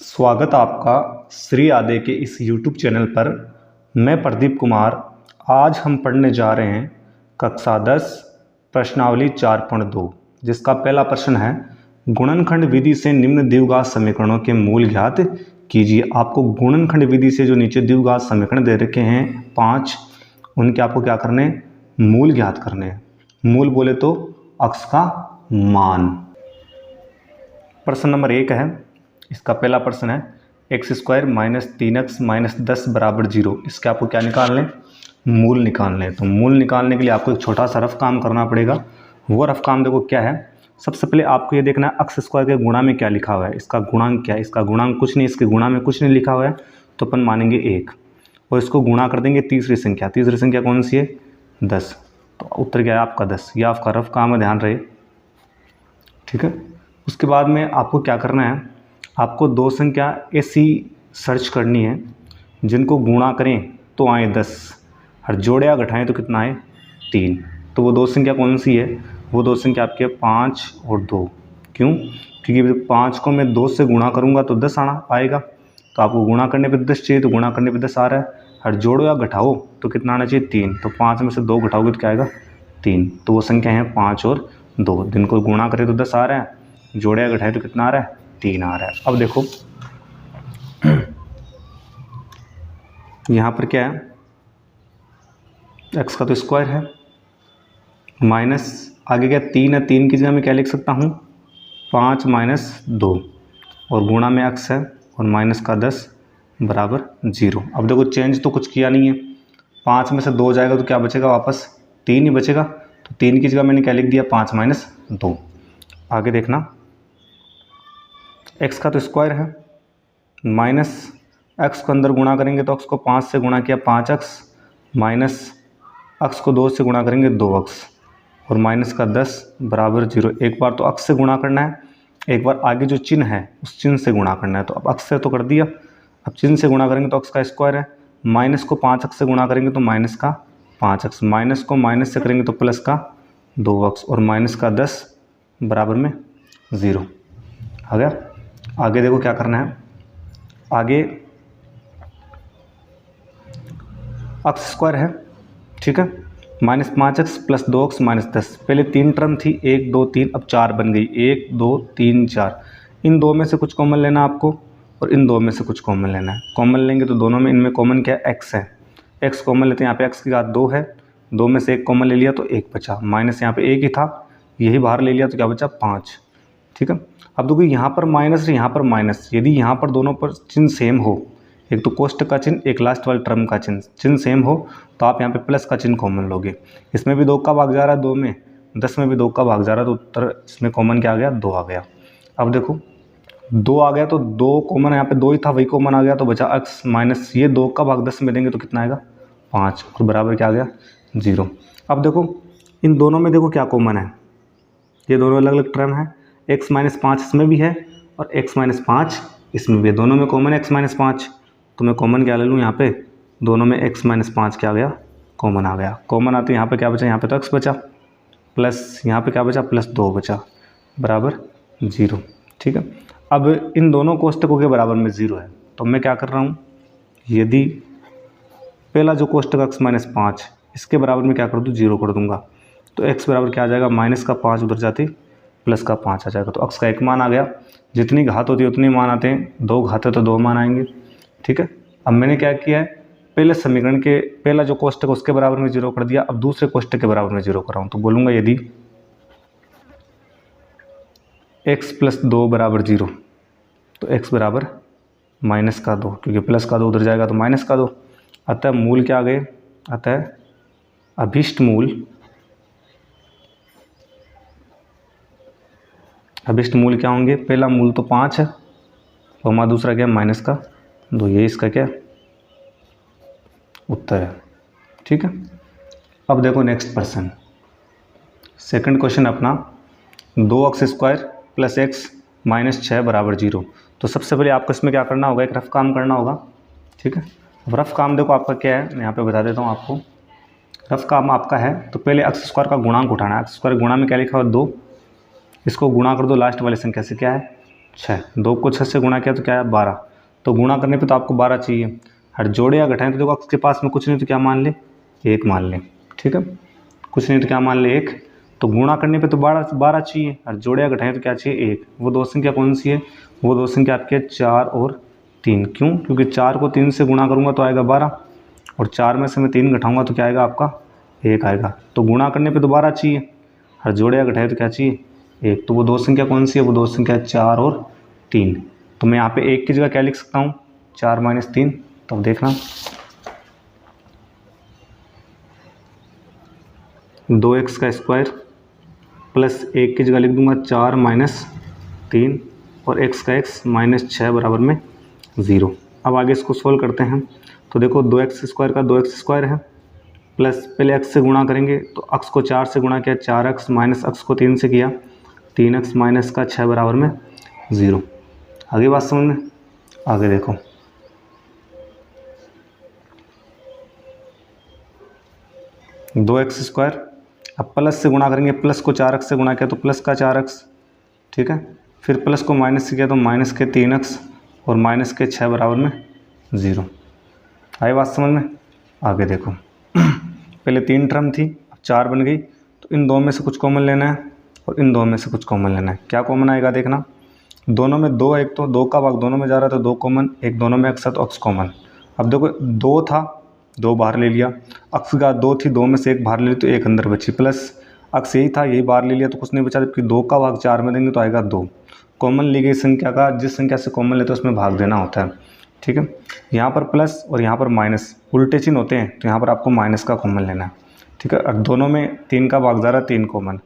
स्वागत आपका श्री आदे के इस YouTube चैनल पर। मैं प्रदीप कुमार। आज हम पढ़ने जा रहे हैं कक्षा 10 प्रश्नावली 4.2, जिसका पहला प्रश्न है गुणनखंड विधि से निम्न द्विघात समीकरणों के मूल ज्ञात कीजिए। आपको गुणनखंड विधि से जो नीचे द्विघात समीकरण दे रखे हैं 5, उनके आपको क्या करने हैं, मूल ज्ञात करने हैं। मूल बोले तो अक्स का मान। प्रश्न नंबर 1 है, इसका पहला प्रश्न है x² - 3x - 10 = 0। इसके आपको क्या निकालने, मूल निकालने हैं। तो मूल निकालने के लिए आपको एक छोटा सा रफ काम करना पड़ेगा। वो रफ काम देखो क्या है। सबसे पहले आपको ये देखना है x² के गुणा में क्या लिखा हुआ है, इसका गुणांक क्या है। इसका गुणांक कुछ नहीं, इसके गुणा में कुछ नहीं लिखा हुआ है, तो अपन मानेंगे 1 और इसको गुणा कर देंगे तीसरी संख्या। तीसरी संख्या कौन सी है, 10। तो उत्तर क्या है आपका 10। यह आपका रफ काम है, ध्यान रहे, ठीक है। उसके बाद में आपको क्या करना है, आपको दो संख्या ऐसी सर्च करनी है जिनको गुणा करें तो आए 10 और जोड़े या घटाएं तो कितना आए 3। तो वो दो संख्या कौन सी है, वो दो संख्या आपकी है 5 और 2। क्यों, क्योंकि 5 को मैं 2 से गुणा करूंगा तो 10 आएगा। तो आपको गुणा करने पे 10 चाहिए, तो गुणा करने पे 10 आ रहा है। और जोड़ो या घटाओ तो कितना आना चाहिए 3। तो 5 में से 2 घटाओगे तो क्या आएगा 3। तो वो संख्या है 5 और 2। जिनको गुणा करें तो 10 आ रहा है, जोड़े या घटाए तो कितना आ रहा है 3 आ रहा है। अब देखो यहाँ पर क्या है, x का तो स्क्वायर है, माइनस आगे क्या 3 है, 3 की जगह मैं क्या लिख सकता हूँ 5 - 2 और गुणा में x है और माइनस का 10 बराबर 0। अब देखो चेंज तो कुछ किया नहीं है, 5 में से 2 जाएगा तो क्या बचेगा, वापस 3 ही बचेगा। तो 3 की जगह मैंने क्या लिख दिया 5 - 2। आगे देखना, x का तो स्क्वायर है, माइनस x को अंदर गुणा करेंगे तो x को 5 से गुणा किया 5x, माइनस x को 2 से गुणा करेंगे 2x और माइनस का 10 बराबर 0। एक बार तो x से गुणा करना है, एक बार आगे जो चिन्ह है उस चिन्ह से गुणा करना है। तो अब x से तो कर दिया, अब चिन्ह से गुणा करेंगे तो x का स्क्वायर है, माइनस को 5x से गुणा करेंगे तो माइनस का 5x, माइनस को माइनस से करेंगे तो प्लस का 2x और माइनस का 10 बराबर में 0 आ गया। आगे देखो क्या करना है, आगे x² है, ठीक है, -5x + 2x - 10। पहले 3 टर्म थी 1 2 3, अब 4 बन गई 1 2 3 4। इन दो में से कुछ कॉमन लेना आपको और इन दो में से कुछ कॉमन लेना है। कॉमन लेंगे तो दोनों में, इनमें कॉमन क्या है x है, x कॉमन लेते हैं। यहाँ पे x की घात 2 है, 2 में से 1 कॉमन ले लिया तो 1 बचा, माइनस यहाँ पे 1 ही था, यही बाहर ले लिया तो क्या बचा 5, ठीक है। अब देखो यहाँ पर माइनस, यहाँ पर माइनस, यदि यहाँ पर दोनों पर चिन्ह सेम हो, एक तो कोष्टक का चिन्ह, एक लास्ट वाले टर्म का चिन्ह सेम हो, तो आप यहाँ पे प्लस का चिन्ह कॉमन लोगे। इसमें भी 2 का भाग जा रहा है 2 में, 10 में भी 2 का भाग जा रहा है, तो उत्तर इसमें कॉमन क्या आ गया 2 आ गया। अब देखो 2 आ गया तो 2 कॉमन, यहाँ पे 2 ही था वही कॉमन आ गया, तो बचा x माइनस ये 2 का भाग 10 में देंगे तो कितना आएगा 5 और बराबर क्या आ गया 0। अब देखो इन दोनों में देखो क्या कॉमन है, ये दोनों अलग अलग टर्म है, x - 5 इसमें भी है और x - 5 इसमें भी है, दोनों में कॉमन है x - 5। तो मैं कॉमन क्या ले लूँ, यहाँ पे दोनों में x - 5 क्या आ गया कॉमन आ गया। कॉमन आते यहाँ पे क्या बचा, यहाँ पे तो x बचा, प्लस यहाँ पे क्या बचा +2 बचा बराबर 0, ठीक है। अब इन दोनों कोष्टकों के बराबर में 0 है, तो मैं क्या कर रहा हूँ, यदि पहला जो कोष्टक x - 5 इसके बराबर में क्या कर दूँ 0 कर दूँगा, तो x बराबर क्या आ जाएगा माइनस का 5 उधर जाते प्लस का 5 आ जाएगा। तो x का 1 मान आ गया, जितनी घात होती है उतनी मान आते हैं, 2 घात है तो 2 मान आएंगे, ठीक है। अब मैंने क्या किया है, पहले समीकरण के पहला जो कोष्टक उसके बराबर में 0 कर दिया, अब दूसरे कोष्टक के बराबर में 0 कर रहा हूँ। तो बोलूँगा यदि x + 2 = 0, तो x बराबर माइनस का 2, क्योंकि प्लस का 2 उधर जाएगा तो माइनस का 2। अतः मूल क्या आ गए, अतः अभिष्ट मूल क्या होंगे, पहला मूल तो 5 है और हमारा दूसरा क्या माइनस का 2, ये इसका क्या उत्तर है, ठीक है। अब देखो नेक्स्ट प्रश्न, सेकंड क्वेश्चन अपना 2x² + x - 6 = 0। तो सबसे पहले आपको इसमें क्या करना होगा, एक रफ काम करना होगा, ठीक है। अब रफ काम देखो आपका क्या है, मैं यहाँ पे बता देता हूँ आपको। रफ काम आपका है तो पहले x² का गुणांक उठाना है। x² गुणा में क्या लिखा हुआ 2, इसको गुणा कर दो लास्ट वाली संख्या से, क्या है 6, 2 को 6 से गुणा किया तो क्या है 12, तो गुणा करने पे तो आपको 12 चाहिए। हर जोड़े या घटाएं तो देखो अक्स के पास में कुछ नहीं तो क्या मान ले 1 मान ले, ठीक है, कुछ नहीं तो क्या मान ले 1, तो गुणा करने पे तो 12 चाहिए, और जोड़े या घटाएं तो क्या चाहिए 1। वो दो संख्या कौन सी है, वो दो संख्या आपके 4 और 3। क्यों, क्योंकि 4 को 3 से गुणा करूँगा तो आएगा 12, और 4 में से मैं 3 घटाऊँगा तो क्या आएगा आपका 1 आएगा। तो गुणा करने पे तो 12 चाहिए, हर जोड़े या घटाएं तो क्या चाहिए 1। तो वो दो संख्या कौन सी है, वो दो संख्या 4 और 3। तो मैं यहाँ पे 1 की जगह क्या लिख सकता हूँ 4 - 3। तो अब देखना 2x का स्क्वायर प्लस 1 की जगह लिख दूंगा 4 - 3 और x का x -6 बराबर में 0। अब आगे इसको सोल्व करते हैं। तो देखो 2x स्क्वायर का 2x स्क्वायर है, प्लस पहले x से गुणा करेंगे तो x को 4 से गुणा किया 4x, माइनस x को 3 से किया 3x माइनस का 6 बराबर में 0। आगे बात समझ में, आगे देखो 2x स्क्वायर, अब प्लस से गुणा करेंगे, प्लस को 4x से गुणा किया तो प्लस का 4x, ठीक है, फिर प्लस को माइनस से किया तो माइनस के 3x और माइनस के 6 बराबर में 0। आई बात समझ में, आगे देखो पहले 3 टर्म थी, अब 4 बन गई, तो इन दो में से कुछ कॉमन लेना है और इन दो में से कुछ कॉमन लेना है। क्या कॉमन आएगा देखना, दोनों में 2, एक तो 2 का भाग दोनों में जा रहा है तो 2 कॉमन, एक दोनों में x है तो x कॉमन। अब देखो 2 था, 2 बाहर ले लिया, x का 2 थी, 2 में से 1 बाहर ले ली तो 1 अंदर बची, प्लस x यही था, यही बाहर ले लिया तो कुछ नहीं बचा, जबकि 2 का भाग 4 में देंगे तो आएगा 2। कॉमन ली गई संख्या का जिस संख्या से कॉमन लेते हैं उसमें भाग देना होता है, ठीक है। यहाँ पर प्लस और यहाँ पर माइनस उल्टे चिन्ह होते हैं, तो यहाँ पर आपको माइनस का कॉमन लेना है, ठीक है। और दोनों में 3 का भाग जा रहा है, 3 कॉमन,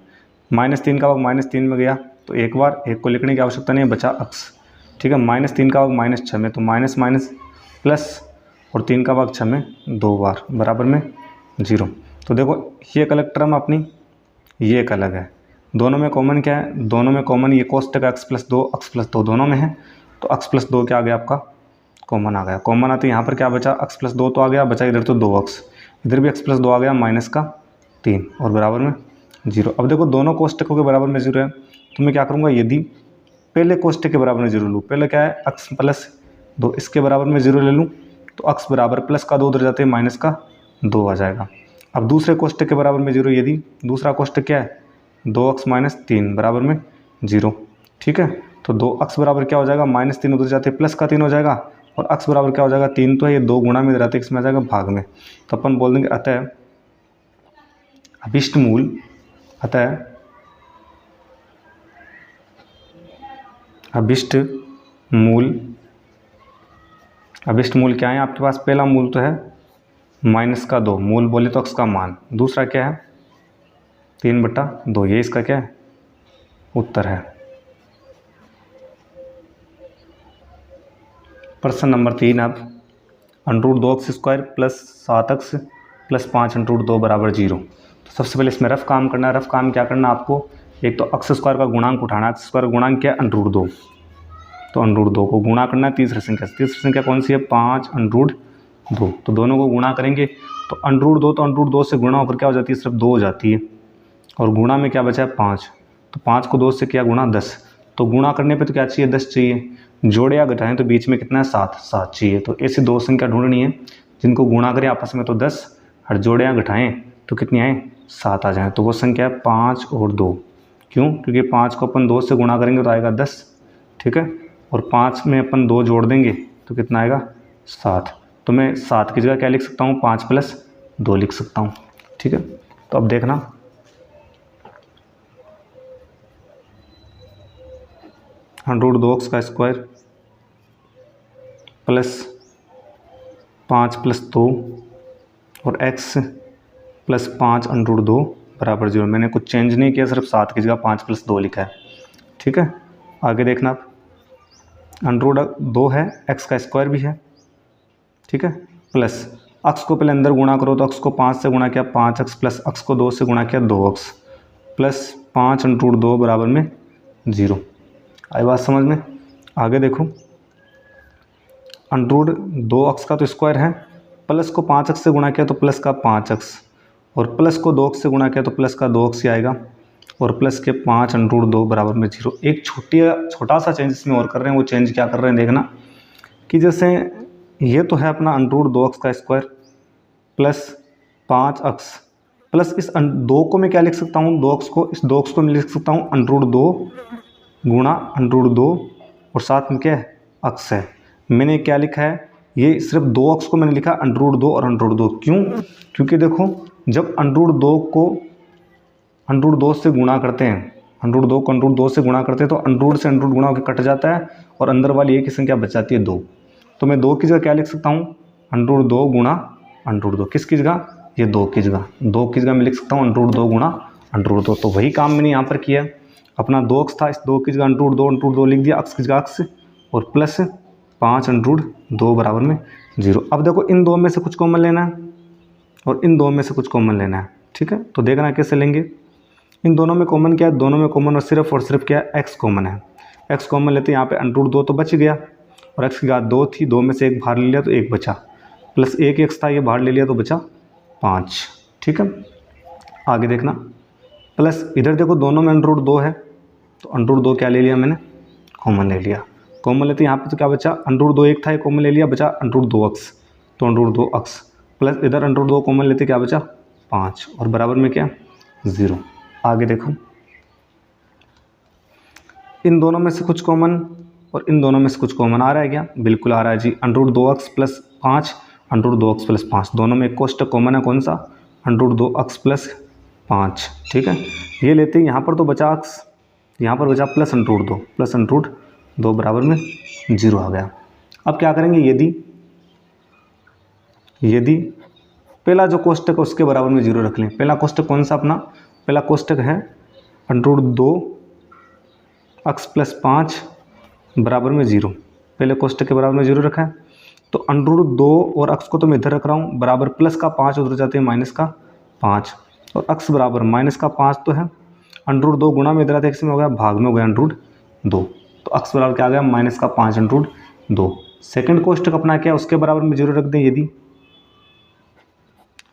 -3 का भाग -3 में गया तो एक बार, एक को लिखने की आवश्यकता नहीं है, बचा x, ठीक है। -3 का भाग -6 में, तो माइनस माइनस प्लस, और 3 का भाग 6 में 2 बार बराबर में 0। तो देखो ये एक अलग टर्म अपनी, ये एक अलग है, दोनों में कॉमन क्या है, दोनों में कॉमन ये कोष्टक x + 2 x + 2 दोनों में है, तो x + 2 क्या आ गया आपका कॉमन आ गया। कॉमन आते यहाँ पर क्या बचा, x + 2 तो आ गया, बचा इधर तो 2x, इधर भी x + 2 आ गया, माइनस का 3 और बराबर में 0। अब देखो दोनों कोष्टकों के बराबर में 0 है, तो मैं क्या करूँगा, यदि पहले कोष्टक के बराबर में 0 लूँ, पहले क्या है x + 2, इसके बराबर में 0 ले लूँ तो x बराबर प्लस का 2 उधर जाते हैं माइनस का 2 आ जाएगा। अब दूसरे कोष्टक के बराबर में 0, यदि दूसरा कोष्टक क्या है 2x - 3 बराबर में 0, ठीक है। तो 2x बराबर क्या हो जाएगा, -3 उधर जाते प्लस का 3 हो जाएगा, और x बराबर क्या हो जाएगा 3, तो ये 2 गुणा में इधर आते इसमें आ जाएगा भाग में, तो अपन बोल देंगे अतः अभिष्ट मूल, अतः अभिष्ट मूल क्या है आपके पास, पहला मूल तो है -2, मूल बोले तो x का मान, दूसरा क्या है 3/2, ये इसका क्या है उत्तर है। प्रश्न नंबर 3 अब √2x² + 7x + 5√2 बराबर 0। तो सबसे पहले इसमें रफ काम करना है। रफ काम क्या करना है आपको, एक तो x² का गुणांक उठाना है, x² का गुणांक क्या है √2, तो √2 को गुणा करना है तीसरी संख्या से, तीसरी संख्या कौन सी है 5√2, तो दोनों को गुणा करेंगे तो √2 तो √2 से गुणा होकर क्या हो जाती है सिर्फ 2 हो जाती है, और गुणा में क्या बचा है 5, तो 5 को 2 से किया गुणा 10, तो गुणा करने पे तो क्या चाहिए 10 चाहिए, जोड़े या घटाएं तो बीच में कितना है 7 चाहिए। तो ऐसी दो संख्या ढूंढनी है जिनको गुणा करें आपस में तो 10, और जोड़े या घटाएं तो कितनी आए 7 आ जाए, तो वो संख्या है 5 और 2। क्यों, क्योंकि 5 को अपन 2 से गुणा करेंगे तो आएगा 10, ठीक है, और 5 में अपन 2 जोड़ देंगे तो कितना आएगा 7। तो मैं 7 की जगह क्या लिख सकता हूँ 5 + 2 लिख सकता हूँ, ठीक है। तो अब देखना √2x² + 5 + 2 और x + 5√2 बराबर 0। मैंने कुछ चेंज नहीं किया, सिर्फ 7 की जगह 5 + 2 लिखा है, ठीक है। आगे देखना आप √2 है, x का स्क्वायर भी है, ठीक है, प्लस x को पहले अंदर गुणा करो तो x को 5 से गुणा किया 5x, प्लस x को 2 से गुणा किया 2x, प्लस 5√2 बराबर में 0। आई बात समझ में, आगे देखो √2x का तो स्क्वायर है, प्लस को 5x से गुणा किया तो प्लस का 5x, और प्लस को 2x से गुणा किया तो प्लस का 2x ही आएगा, और प्लस के 5√2 बराबर में 0। एक छोटा सा चेंज इसमें और कर रहे हैं। वो चेंज क्या कर रहे हैं देखना कि जैसे ये तो है अपना √2x का स्क्वायर प्लस 5x प्लस इस 2 को मैं क्या लिख सकता हूँ, 2x को, इस 2x को मैं लिख सकता हूँ √2 गुणा √2 और साथ में क्या है x है। मैंने क्या लिखा है, ये सिर्फ 2x को मैंने लिखा √2 और √2। क्यों? क्योंकि देखो जब √2 को √2 से गुणा करते हैं, √2 को √2 से गुणा करते हैं तो √ से √ गुणा होकर कट जाता है और अंदर वाली एक की संख्या बच जाती है 2। तो मैं 2 की जगह क्या लिख सकता हूँ, √2 गुणा √2। किसकी जगह, ये 2 की जगह, 2 की जगह मैं लिख सकता हूँ √2 गुणा √2। तो वही काम मैंने यहाँ पर किया। अपना 2x था, इस 2 की जगह √2 लिख दिया, x की जगह x और प्लस 5√2 बराबर में 0। अब देखो इन 2 में से कुछ कॉमन लेना है और इन 2 में से कुछ कॉमन लेना है। ठीक है, तो देखना कैसे लेंगे। इन दोनों में कॉमन क्या है, दोनों में कॉमन और सिर्फ क्या है, x कॉमन है। x कॉमन लेते हैं, यहाँ पे √2 तो बच गया और x की घात 2 थी, 2 में से 1 बाहर ले लिया तो 1 बचा, प्लस 1 x था, ये बाहर ले लिया तो बचा 5। ठीक है, आगे देखना, प्लस इधर देखो दोनों में √2 है तो √2 क्या ले लिया मैंने, कॉमन ले लिया। कॉमन लेते यहाँ पे तो क्या बचा, √2 1 था, ये कॉमन ले लिया, बचा √2x, तो √2x प्लस इधर √2 कॉमन लेते क्या बचा 5 और बराबर में क्या 0। आगे देखो, इन दोनों में से कुछ कॉमन और इन दोनों में से कुछ कॉमन आ रहा है क्या, बिल्कुल आ रहा है जी। √2x प्लस 5, √2x प्लस 5, दोनों में एक कोष्टक कॉमन है, कौन सा, √2x प्लस 5। ठीक है, ये लेते हैं, यहाँ पर तो बचा x, यहाँ पर बचा प्लस √2 बराबर में 0 आ गया। अब क्या करेंगे, यदि पहला जो कोष्टक है उसके बराबर में 0 रख लें। पहला कोष्टक कौन सा अपना, पहला कोष्टक है √2x प्लस 5 बराबर में 0। पहले कोष्टक के बराबर में 0 रखा है, तो √2 और x को तो मैं इधर रख रहा हूँ, बराबर प्लस का 5 उधर जाते हैं माइनस का 5 और x बराबर माइनस का 5 तो है, √2 गुणा में इधर आते x में हो गया, भाग में हो गया √2, तो x बराबर क्या आ गया, माइनस का 5 √2। सेकंड कोष्टक अपना क्या है, उसके बराबर में 0 रख दें। यदि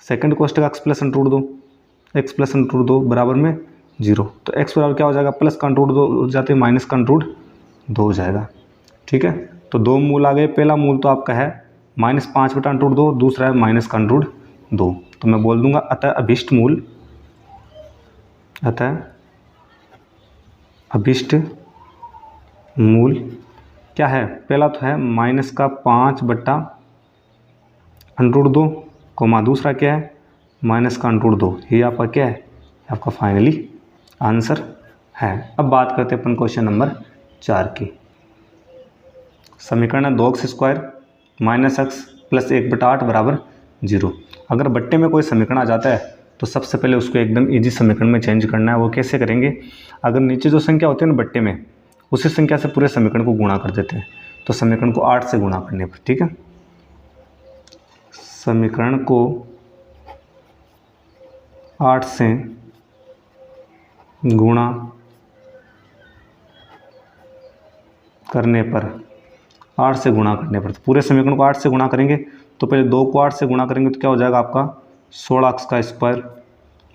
सेकंड कोष्टक x प्लस √2 बराबर में 0, तो x बराबर क्या हो जाएगा, प्लस का √2 जाते माइनस का √2 हो जाएगा। ठीक है, तो 2 मूल आ गए। पहला मूल तो आपका है -5 बटा √2, दूसरा है माइनस का √2। तो मैं बोल दूंगा अतः अभिष्ट मूल क्या है, पहला तो है माइनस का 5 बटा √2 कोमा, दूसरा क्या है माइनस का √2। ये आपका क्या है, आपका फाइनली आंसर है। अब बात करते हैं अपन क्वेश्चन नंबर 4 की। समीकरण है 2x² -x प्लस 1/8 बराबर 0। अगर बट्टे में कोई समीकरण आ जाता है तो सबसे पहले उसको एकदम इजी समीकरण में चेंज करना है। वो कैसे करेंगे, अगर नीचे जो संख्या होती है ना बट्टे में, उसी संख्या से पूरे समीकरण को गुणा कर देते हैं। तो समीकरण को 8 से गुणा करने पर, ठीक है, समीकरण को 8 से गुणा करने पर, 8 से गुणा करने पर, तो पूरे समीकरण को 8 से गुणा करेंगे तो पहले 2 को 8 से गुणा करेंगे तो क्या हो जाएगा आपका 16x का स्क्वायर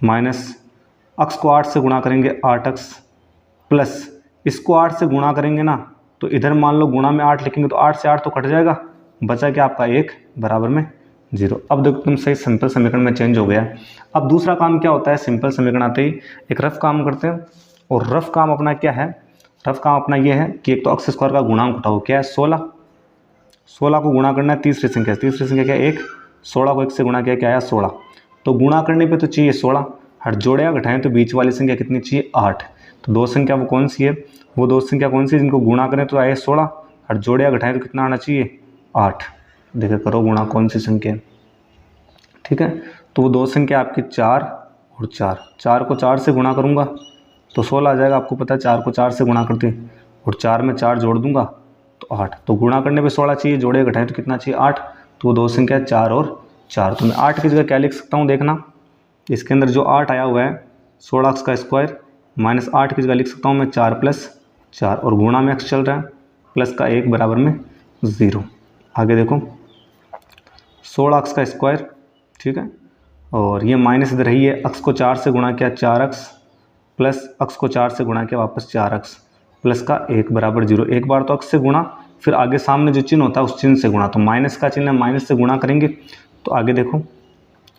माइनस x को 8 से गुणा करेंगे 8x प्लस इसको 8 से गुणा करेंगे ना, तो इधर मान लो गुणा में 8 लिखेंगे तो 8 से 8 तो कट जाएगा, बचा क्या आपका 1 बराबर में 0। अब देखो तुम सही सिंपल समीकरण में चेंज हो गया। अब दूसरा काम क्या होता है, सिंपल समीकरण आते ही एक रफ काम करते हैं, और रफ काम अपना क्या है, रफ काम अपना ये है कि एक तो x स्क्वायर का गुणांक उठाओ, क्या है 16 को गुणा करना है तीसरी संख्या क्या है 1, 16 को 1 से गुणा किया क्या आया 16। तो गुणा करने पे तो चाहिए 16, हर जोड़े या घटाएं तो बीच वाली संख्या कितनी चाहिए 8। तो दो संख्या वो कौन सी है, वो दो संख्या कौन सी है जिनको गुणा करें तो आए 16, हर जोड़े या घटाएं तो कितना आना चाहिए 8। देखो करो गुणा कौन सी संख्या, ठीक है, तो वो दो संख्या आपकी 4 और 4 को 4 से गुणा करूँगा तो 16 आ जाएगा। आपको पता है 4 को 4 से गुणा करते और 4 में 4 जोड़ दूंगा तो 8। तो गुणा करने पे 16 चाहिए, जोड़े घटाएं तो कितना चाहिए 8। तो वो दो संख्या 4 और 4, तो मैं 8 की जगह क्या लिख सकता हूँ देखना, इसके अंदर जो 8 आया हुआ है 16x का स्क्वायर माइनस 8 की जगह लिख सकता हूँ मैं 4 + 4, और गुणा में x चल रहा है प्लस का 1 बराबर में 0। आगे देखो 16x का स्क्वायर, ठीक है, और ये माइनस इधर ही है, x को 4 से गुणा किया 4x प्लस अक्स को 4 से गुणा किया वापस 4x प्लस का 1 बराबर 0। एक बार तो अक्स से गुणा, फिर आगे सामने जो चिन्ह होता है उस चिन्ह से गुणा, तो माइनस का चिन्ह है, माइनस से गुणा करेंगे तो आगे देखो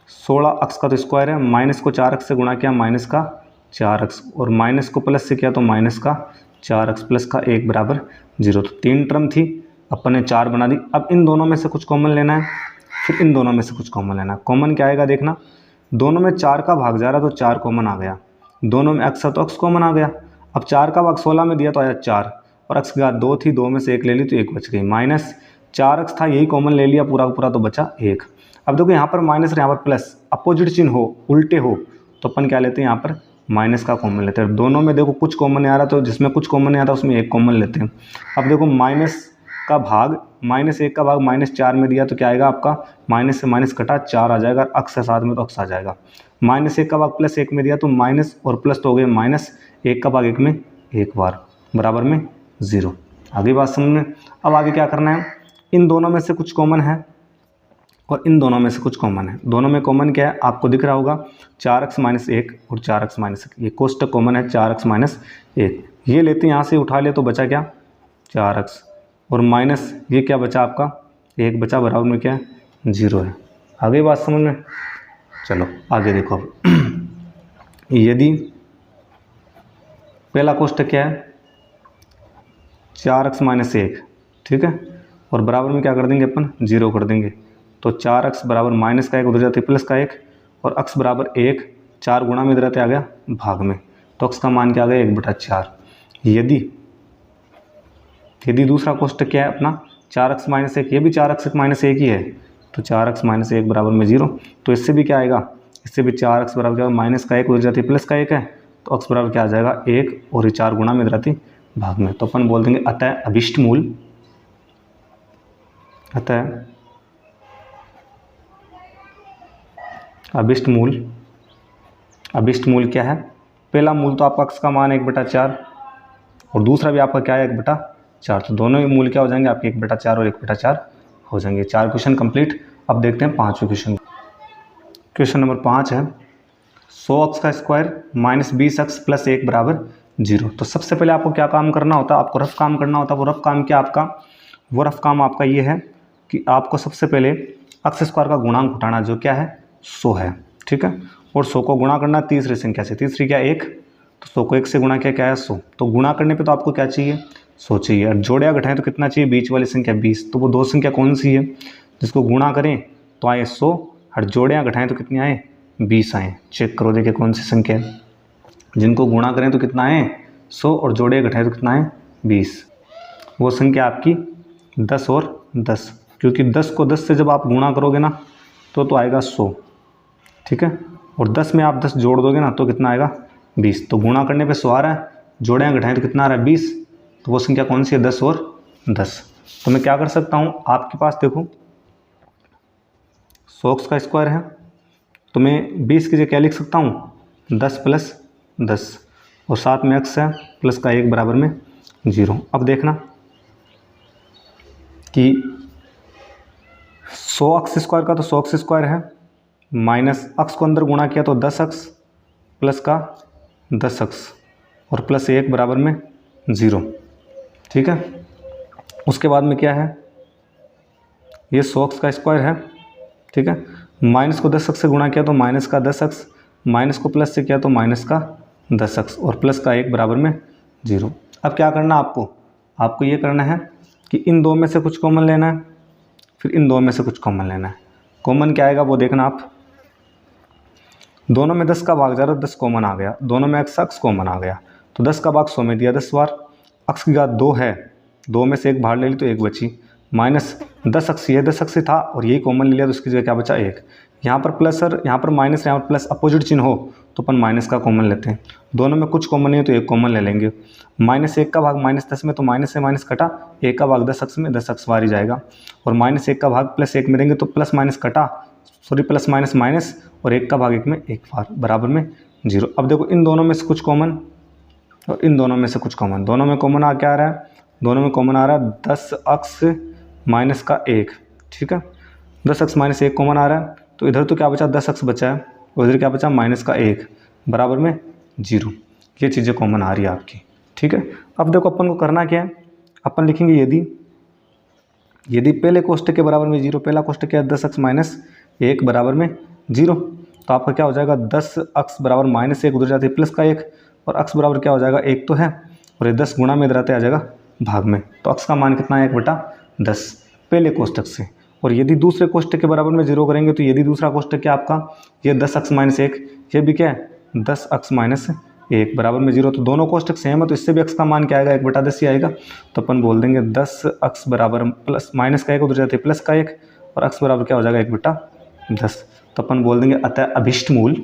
16x का तो स्क्वायर है, माइनस को 4x से गुणा किया माइनस का 4x और माइनस को प्लस से किया तो माइनस का 4x प्लस का 1 बराबर 0। तो 3 टर्म थी, अपन ने 4 बना दी। अब इन दोनों में से कुछ कॉमन लेना है, फिर इन दोनों में से कुछ कॉमन लेना है। कॉमन क्या आएगा देखना, दोनों में 4 का भाग जा रहा तो 4 कॉमन आ गया, दोनों में x है तो x कॉमन आ गया। अब 4 का भाग 16 में दिया तो आया 4 और x की घात 2 थी, 2 में से 1 ले ली तो 1 बच गई, माइनस 4x था यही कॉमन ले लिया पूरा पूरा तो बचा 1। अब देखो यहाँ पर माइनस और यहाँ पर प्लस, अपोजिट चिन्ह हो, उल्टे हो तो अपन क्या लेते हैं, यहाँ पर माइनस का कॉमन लेते हैं। दोनों में देखो कुछ कॉमन नहीं आ रहा तो जिसमें कुछ कॉमन नहीं आता उसमें एक कॉमन लेते हैं। अब देखो माइनस का भाग, माइनस 1 का भाग माइनस 4 में दिया तो क्या आएगा आपका, माइनस से माइनस कटा 4 आ जाएगा, अक्स है साथ में तो अक्स आ जाएगा। माइनस 1 का भाग प्लस 1 में दिया तो माइनस और प्लस तो हो गए माइनस, 1 का भाग 1 में एक बार बराबर में 0। आगे बात समझ में। अब आगे क्या करना है, इन दोनों में से कुछ कॉमन है और इन दोनों में से कुछ कॉमन है। दोनों में कॉमन क्या है आपको दिख रहा होगा, 4x माइनस 1 और 4x माइनस 1, ये कोष्टक कॉमन है 4x माइनस 1। ये लेते हैं यहाँ से उठा ले तो बचा क्या 4x और माइनस ये क्या बचा आपका 1 बचा, बराबर में क्या है 0 है। आगे बात समझ में। चलो आगे देखो अब यदि पहला कोष्टक क्या है 4x माइनस 1, ठीक है, और बराबर में क्या कर देंगे अपन 0 कर देंगे, तो 4x बराबर माइनस का 1 उधर जाते प्लस का 1 और x बराबर 1, 4 गुणा में इधर आते आ गया भाग में, तो x का मान क्या आ गया 1/4। यदि दूसरा कोष्टक क्या है अपना 4x माइनस 1, ये भी 4x माइनस 1 ही है, तो 4x माइनस 1 बराबर में 0। तो इससे भी क्या आएगा, इससे भी 4x बराबर क्या, माइनस का 1 उधर जाती प्लस का 1 है, तो x बराबर क्या आ जाएगा 1 और ये 4 गुणा में इधर आती भाग में, तो अपन बोल देंगे अतः अभिष्ट मूल, अतः अभिष्ट मूल, अभिष्ट मूल क्या है, पहला मूल तो आपका x का मान 1/4 और दूसरा भी आपका क्या है 1/4, तो दोनों ही मूल क्या हो जाएंगे आपके 1/4 और 1/4 हो जाएंगे। 4 क्वेश्चन कंप्लीट। अब देखते हैं 5वें क्वेश्चन। क्वेश्चन नंबर 5 है 100x का स्क्वायर माइनस 20x प्लस 1 बराबर 0। तो सबसे पहले आपको क्या काम करना होता है, आपको रफ काम करना होता है। वो रफ काम क्या आपका, वो रफ काम आपका ये है कि आपको सबसे पहले x स्क्वायर का गुणांक उठाना जो क्या है 100 है, ठीक है, और 100 को गुणा करना तीसरी संख्या से, तीसरी क्या 1, तो 100 को 1 से गुणा किया क्या है 100, तो गुणा करने पे तो आपको क्या चाहिए 100 चाहिए, और जोड़िया घटाएं तो कितना चाहिए बीच वाली संख्या 20, तो वो दो संख्या कौन सी है जिसको गुणा करें तो आए 100 और जोड़िया घटाएं तो कितने आए 20 आए। चेक करो देखिए कौन सी संख्या है, जिनको गुणा करें तो कितना आए 100 और जोड़िया घटाएं तो कितना आए 20, वो संख्या आपकी 10 और 10, क्योंकि 10 को 10 से जब आप गुणा करोगे ना तो आएगा 100, ठीक है, और 10 में आप 10 जोड़ दोगे ना तो कितना आएगा 20, तो गुणा करने पे 100 आ रहा है, जोड़ियाँ घटाएं तो कितना आ रहा है 20, तो वो संख्या कौन सी है 10 और 10। तो मैं क्या कर सकता हूँ, आपके पास देखो 100x का स्क्वायर है तो मैं 20 की जगह क्या लिख सकता हूँ 10 प्लस 10 और साथ में x है प्लस का 1 बराबर में 0। अब देखना कि 100x स्क्वायर का तो 100x स्क्वायर है, माइनस x को अंदर गुणा किया तो 10x प्लस का 10x और प्लस 1 बराबर में 0, ठीक है। उसके बाद में क्या है, ये 100x का स्क्वायर है, ठीक है, माइनस को 10x से गुणा किया तो माइनस का 10x, माइनस को प्लस से किया तो माइनस का 10x और प्लस का 1 बराबर में 0। अब क्या करना आपको ये करना है कि इन दो में से कुछ कॉमन लेना है, फिर इन दो में से कुछ कॉमन लेना है। कॉमन क्या आएगा वो देखना आप, दोनों में 10 का भाग जा रहा है 10 कॉमन आ गया, दोनों में x कॉमन आ गया, तो 10 का भाग 100 में दिया 10 बार, x की घात 2 है, 2 में से 1 बाहर ले ली तो 1 बची, माइनस 10x ये 10x था और यही कॉमन ले लिया तो उसकी जगह क्या बचा 1। यहाँ पर प्लस और यहाँ पर माइनस, यहाँ पर प्लस अपोजिट चिन्ह हो तो अपन माइनस का कॉमन लेते हैं। दोनों में कुछ कॉमन नहीं है तो 1 कॉमन ले लेंगे। माइनस 1 का भाग माइनस 10 में तो माइनस से माइनस कटा, 1 का भाग 10x में 10x बाहर ही जाएगा, और माइनस 1 का भाग प्लस 1 में देंगे तो प्लस माइनस कटा, सॉरी प्लस माइनस माइनस, और 1 का भाग 1 में 1 बार बराबर में 0। अब देखो इन दोनों में से कुछ कॉमन और इन दोनों में से कुछ कॉमन, दोनों में कॉमन क्या आ रहा है, दोनों में कॉमन आ रहा है 10x माइनस का 1, ठीक है, 10x माइनस 1 कॉमन आ रहा है, तो इधर तो क्या बचा 10x बचा है और इधर क्या बचा माइनस का 1 बराबर में 0। ये चीज़ें कॉमन आ रही है आपकी, ठीक है। अब देखो अपन को करना क्या है, अपन लिखेंगे यदि पहले कोष्टक के बराबर में 0, पहला कोष्टक क्या है 10x माइनस 1 बराबर में 0, तो आपका क्या हो जाएगा 10x बराबर -1 उधर जाती है प्लस का 1, और x बराबर क्या हो जाएगा 1 तो है, और ये 10 गुणा में इधर आते आ जाएगा भाग में, तो x का मान कितना है 1/10 पहले कोष्टक से। और यदि दूसरे कोष्टक के बराबर में 0 करेंगे तो यदि दूसरा कोष्टक क्या आपका ये 10x माइनस 1, ये भी क्या है 10x माइनस 1 बराबर में 0, तो दोनों कोष्टक सेम है, तो इससे भी x का मान क्या आएगा 1/10 ही आएगा। तो अपन बोल देंगे 10x बराबर प्लस माइनस का 1 उधर जाते प्लस का 1, और x बराबर क्या हो जाएगा 1/10। तो अपन बोल देंगे अतः अभिष्ट मूल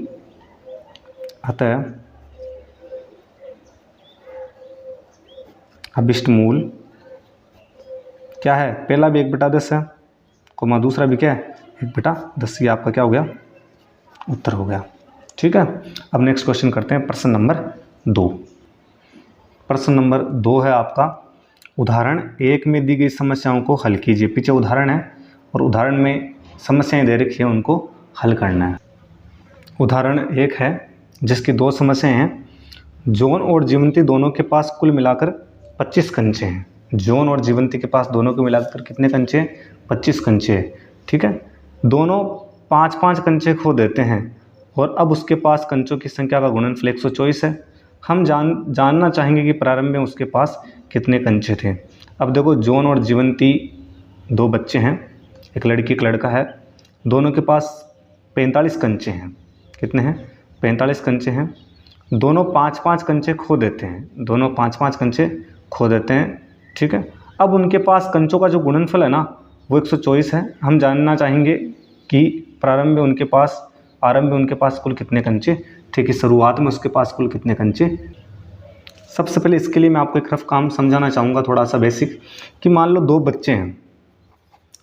क्या है, पहला भी 1/10 है, कोमा दूसरा भी क्या है 1/10, ये आपका क्या हो गया उत्तर हो गया, ठीक है। अब नेक्स्ट क्वेश्चन करते हैं प्रश्न नंबर 2। प्रश्न नंबर 2 है आपका उदाहरण 1 में दी गई समस्याओं को हल कीजिए। पीछे उदाहरण है और उदाहरण में समस्याएं दे रखी है, उनको हल करना है। उदाहरण 1 है जिसकी 2 समस्याएं हैं। जॉन और जीवंती दोनों के पास कुल मिलाकर 25 कंचे हैं। जॉन और जीवंती के पास दोनों को मिलाकर कितने कंचे हैं 25 कंचे हैं, ठीक है। दोनों 5-5 कंचे खो देते हैं और अब उसके पास कंचों की संख्या का गुणनफल 124 है। हम जानना चाहेंगे कि प्रारंभ में उसके पास कितने कंचे थे। अब देखो जॉन और जीवंती 2 बच्चे हैं, एक लड़की एक लड़का है, दोनों के पास 45 कंचे हैं। कितने हैं 45 कंचे हैं। दोनों 5-5 कंचे खो देते हैं, दोनों 5-5 कंचे खो देते हैं, ठीक है। अब उनके पास कंचों का जो गुणनफल है ना वो 124 है। हम जानना चाहेंगे कि आरंभ में उनके पास कुल कितने कंचे थे, कि शुरुआत में उसके पास कुल कितने कंचे। सबसे पहले इसके लिए मैं आपको एक रफ काम समझाना चाहूँगा, थोड़ा सा बेसिक, कि मान लो 2 बच्चे हैं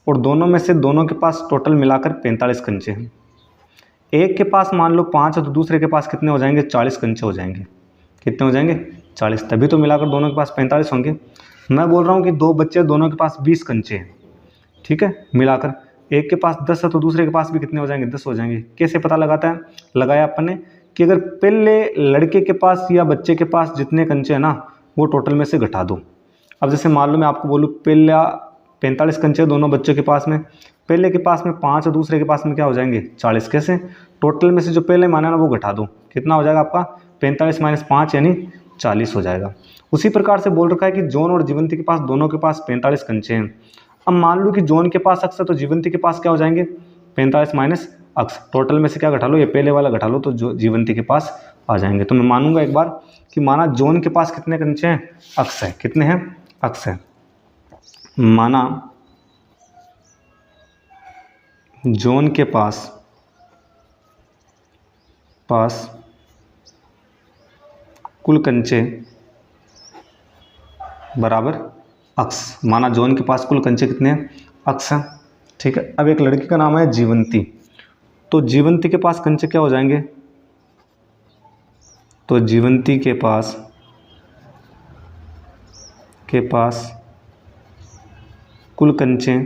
और दोनों के पास टोटल मिलाकर 45 कंचे हैं। एक के पास मान लो 5 है तो दूसरे के पास कितने हो जाएंगे 40 कंचे हो जाएंगे। कितने हो जाएंगे 40, तभी तो मिलाकर दोनों के पास 45 होंगे। मैं बोल रहा हूँ कि 2 बच्चे दोनों के पास 20 कंचे हैं, ठीक है। मिलाकर एक के पास 10 है तो दूसरे के पास भी कितने हो जाएंगे 10 हो जाएंगे। कैसे पता लगाया अपन ने कि अगर पहले लड़के के पास या बच्चे के पास जितने कंचे हैं ना वो टोटल में से घटा दो। अब जैसे मान लो मैं आपको बोलूँ पहला 45 कंचे दोनों बच्चों के पास में, पहले के पास में 5 और दूसरे के पास में क्या हो जाएंगे 40। कैसे, टोटल में से जो पहले माना ना वो घटा दो, कितना हो जाएगा आपका 45 - 5 यानी 40 हो जाएगा। उसी प्रकार से बोल रखा है कि जॉन और जीवंती के पास दोनों के पास 45 कंचे हैं। अब मान लो कि जॉन के पास अक्स है तो जीवंती के पास क्या हो जाएंगे 45 - अक्स, टोटल में से क्या घटा लो, ये पहले वाला घटा लो तो जो जीवंती के पास आ जाएंगे। तो मैं मानूंगा एक बार कि माना जॉन के पास कितने कंचे हैं अक्स है, कितने हैं अक्स है। माना जॉन के पास कुल कंचे बराबर अक्स, माना जॉन के पास कुल कंचे कितने हैं अक्स हैं, ठीक है। अब एक लड़की का नाम है जीवंती, तो जीवंती के पास कंचे क्या हो जाएंगे, तो जीवंती के पास कुल कंचे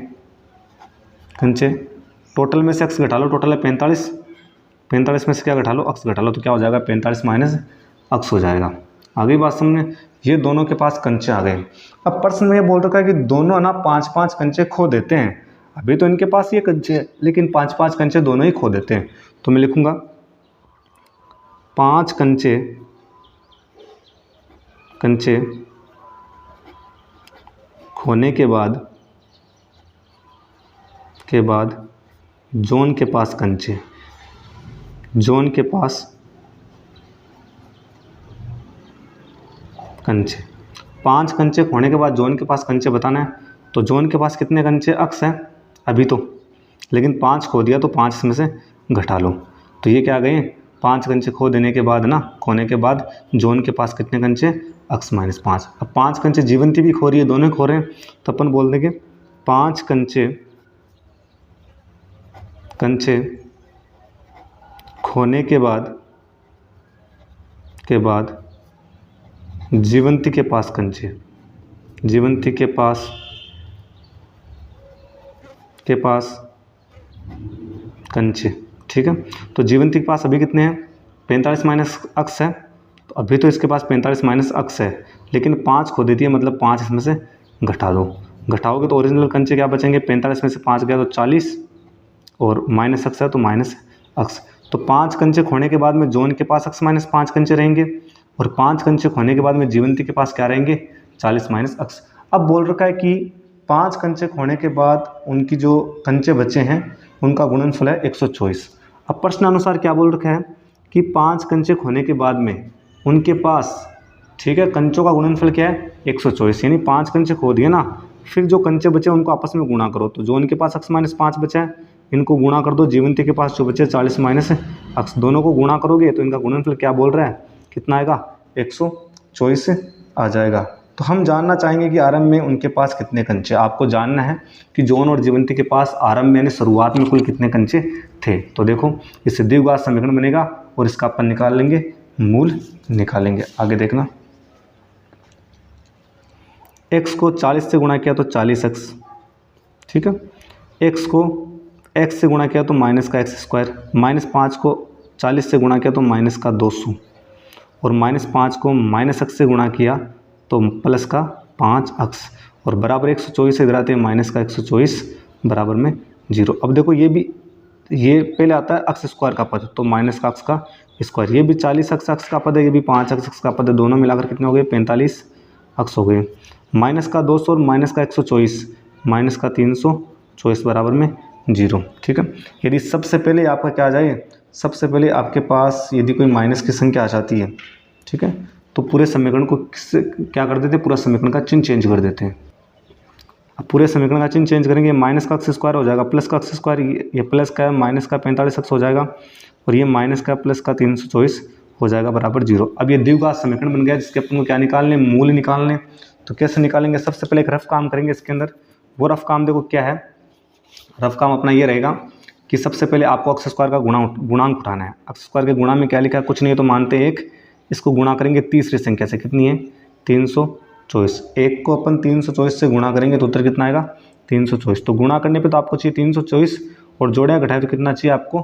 टोटल में से अक्स घटा लो, टोटल है 45 में से क्या घटा लो अक्स घटा लो, तो क्या हो जाएगा 45 - अक्स हो जाएगा। आगे बात समझे, ये दोनों के पास कंचे आ गए। अब प्रश्न में ये बोल रखा है कि दोनों ना 5-5 कंचे खो देते हैं। अभी तो इनके पास ये कंचे हैं लेकिन 5-5 कंचे दोनों ही खो देते हैं, तो मैं लिखूंगा 5 कंचे खोने के बाद जॉन के पास कंचे, 5 कंचे खोने के बाद जॉन के पास कंचे बताना है। तो जॉन के पास कितने कंचे अक्स हैं अभी तो, लेकिन 5 खो दिया तो 5 में से घटा लो, तो ये क्या आ गए 5 कंचे खो देने के बाद ना खोने के बाद जॉन के पास कितने कंचे अक्स - 5। अब 5 कंचे जीवंती भी खो रही है, दोनों खो रहे हैं, तो अपन बोल देंगे 5 कंचे खोने के बाद जीवंती के पास कंचे, ठीक है। तो जीवंती के पास अभी कितने हैं 45 - अक्स है, तो अभी तो इसके पास 45 माइनस अक्स है, लेकिन 5 खो देती है, मतलब 5 इसमें से घटा दो। घटाओगे तो ओरिजिनल कंचे क्या बचेंगे, 45 में से 5 गया तो 40, और माइनस अक्स है तो माइनस अक्स। तो 5 कंचे खोने के बाद में जॉन के पास अक्स माइनस 5 कंचे रहेंगे, और 5 कंचे खोने के बाद में जीवंती के पास क्या रहेंगे, 40 माइनस अक्स। अब बोल रखा है कि 5 कंचे खोने के बाद उनकी जो कंचे बचे हैं उनका गुणनफल है 124। अब प्रश्न अनुसार क्या बोल रखा है कि 5 कंचे खोने के बाद में उनके पास, ठीक है, कंचों का गुणनफल क्या है 124, यानी 5 कंचे खो दिए ना, फिर जो कंचे बचे उनको आपस में गुणा करो। तो जो उनके पास अक्स माइनस 5 बचा है इनको गुणा कर दो, जीवंती के पास जो बचे 40 माइनस अक्स, दोनों को गुणा करोगे तो इनका गुणनफल क्या बोल रहा है, कितना आएगा, 124 आ जाएगा। तो हम जानना चाहेंगे कि आरंभ में उनके पास कितने कंचे। आपको जानना है कि जॉन और जीवंती के पास आरंभ में यानी शुरुआत में कुल कितने कंचे थे। तो देखो इससे द्विघात समीकरण बनेगा और इसका अपन निकाल लेंगे, मूल निकालेंगे। आगे देखना, x को 40 से गुणा किया तो 40x, ठीक है, x को x से गुणा किया तो माइनस का एक्स स्क्वायर, माइनस 5 को 40 से गुणा किया तो माइनस का 200, और माइनस 5 को माइनस x से गुणा किया तो प्लस का 5x, और बराबर 124 से गिराते हैं माइनस का 124 बराबर में 0। अब देखो ये पहले आता है अक्स स्क्वायर का पद, तो माइनस का अक्स का स्क्वायर, ये भी 40 अक्स का पद है, ये भी 5 अक्स का पद है, दोनों मिलाकर कितने हो गए, 45 अक्स हो गए। माइनस का 200 और माइनस का 124, माइनस का 324 बराबर में 0, ठीक है। यदि सबसे पहले आपका क्या आ जाए, सबसे पहले आपके पास यदि कोई माइनस की संख्या आ जाती है, ठीक है, तो पूरे समीकरण को क्या कर देते हैं, पूरा समीकरण का चिन्ह चेंज कर देते हैं। अब पूरे समीकरण का चिन्ह चेंज करेंगे, माइनस का अक्स स्क्वायर हो जाएगा प्लस का अक्स स्क्वायर, ये प्लस का माइनस का 45 अक्स हो जाएगा, और ये माइनस का प्लस का 324 हो जाएगा बराबर 0। अब ये द्विघात समीकरण बन गया जिसके अपन को क्या निकालने, मूल निकालने। तो कैसे निकालेंगे, सबसे पहले एक रफ काम करेंगे इसके अंदर। वो रफ काम देखो क्या है, रफ काम अपना ये रहेगा कि सबसे पहले आपको अक्स स्क्वायर का गुणांक उठाना है। अक्स स्क्वायर के गुणा में क्या लिखा है, कुछ नहीं है तो मानते हैं 1, इसको गुणा करेंगे तीसरी संख्या से, कितनी है 324। 1 को अपन 324 से गुणा करेंगे तो उत्तर कितना आएगा 324। तो गुणा करने पे तो आपको चाहिए 324, और जोड़िया घटाए तो कितना चाहिए आपको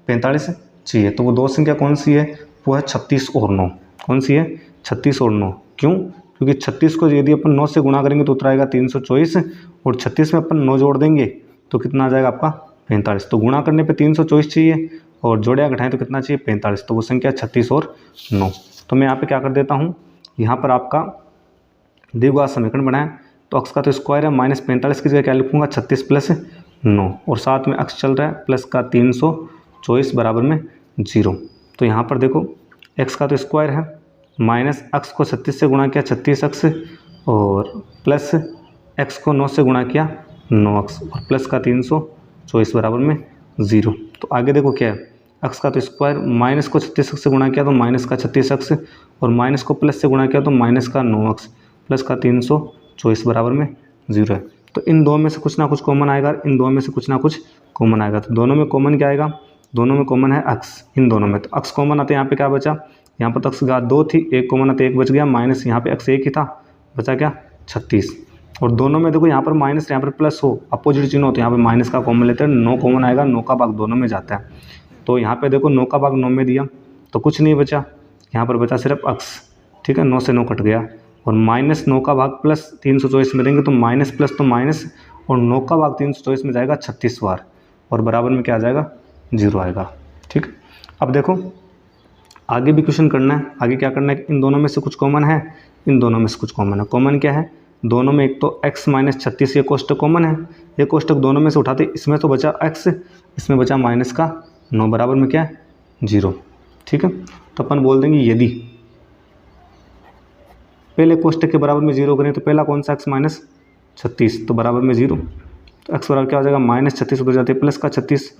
45 चाहिए। तो वो दो संख्या कौन सी है, वो है 36 और 9। कौन सी है, 36 और 9। क्यों, क्योंकि 36 को यदि अपन 9 से गुणा करेंगे तो उत्तर आएगा 324, और 36 में अपन 9 जोड़ देंगे तो कितना आ जाएगा आपका 45। तो गुणा करने पे 324 चाहिए, और जोड़िया घटाएं तो कितना चाहिए 45। तो वो संख्या 36 और 9। तो मैं यहाँ पे क्या कर देता हूँ, यहाँ पर आपका द्विघात समीकरण बनाएं, तो अक्स का तो स्क्वायर है, माइनस 45 की जगह क्या लिखूँगा 36 प्लस 9, और साथ में अक्स चल रहा है प्लस का 324 बराबर में 0। तो यहाँ पर देखो एक्स का तो स्क्वायर है, माइनस अक्स को 36 से गुणा किया 36 अक्स, और प्लस एक्स को 9 से गुणा किया 9 अक्स, और प्लस का 324 बराबर में 0। तो आगे देखो क्या है, अक्स का तो स्क्वायर, माइनस को 36 अक्स से गुणा किया तो माइनस का 36 अक्स, और माइनस को प्लस से गुणा किया तो माइनस का 9 अक्स, प्लस का 324 बराबर में 0 है। तो इन दो में से कुछ ना कुछ कॉमन आएगा, इन दो में से कुछ ना कुछ कॉमन आएगा। तो दोनों में कॉमन क्या आएगा, दोनों में कॉमन है अक्स, इन दोनों में। तो अक्स कॉमन आते यहाँ पे क्या बचा, यहाँ पर तो अक्स 2 थी, एक कॉमन आते 1 बच गया, माइनस यहाँ पे अक्स 1 ही था, बचा क्या 36। और दोनों में देखो यहाँ पर माइनस यहाँ पर प्लस हो, अपोजिट चिन्ह हो, तो यहाँ पे माइनस का कॉमन लेते हैं, 9 कॉमन आएगा, 9 का भाग दोनों में जाता है। तो यहाँ पे देखो 9 का भाग 9 में दिया तो कुछ नहीं बचा, यहाँ पर बचा सिर्फ अक्स, ठीक है, 9 से 9 कट गया, और माइनस 9 का भाग प्लस 324 में देंगे तो माइनस प्लस तो माइनस, और 9 का भाग 324 में जाएगा 36 बार, और बराबर में क्या आ जाएगा 0 आएगा, ठीक। अब देखो आगे भी क्वेश्चन करना है, आगे क्या करना है, इन दोनों में से कुछ कॉमन है, इन दोनों में से कुछ कॉमन है। कॉमन क्या है, दोनों में एक तो x माइनस 36 ये कोष्टक कॉमन है, ये कोष्टक दोनों में से उठाते, इसमें तो बचा x, इसमें बचा माइनस का 9 बराबर में क्या है 0, ठीक है। तो अपन बोल देंगे यदि पहले कोष्टक के बराबर में 0 करें तो पहला कौन सा x माइनस 36, तो बराबर में 0, तो x बराबर क्या हो जाएगा माइनस 36 उधर जाते प्लस का 36,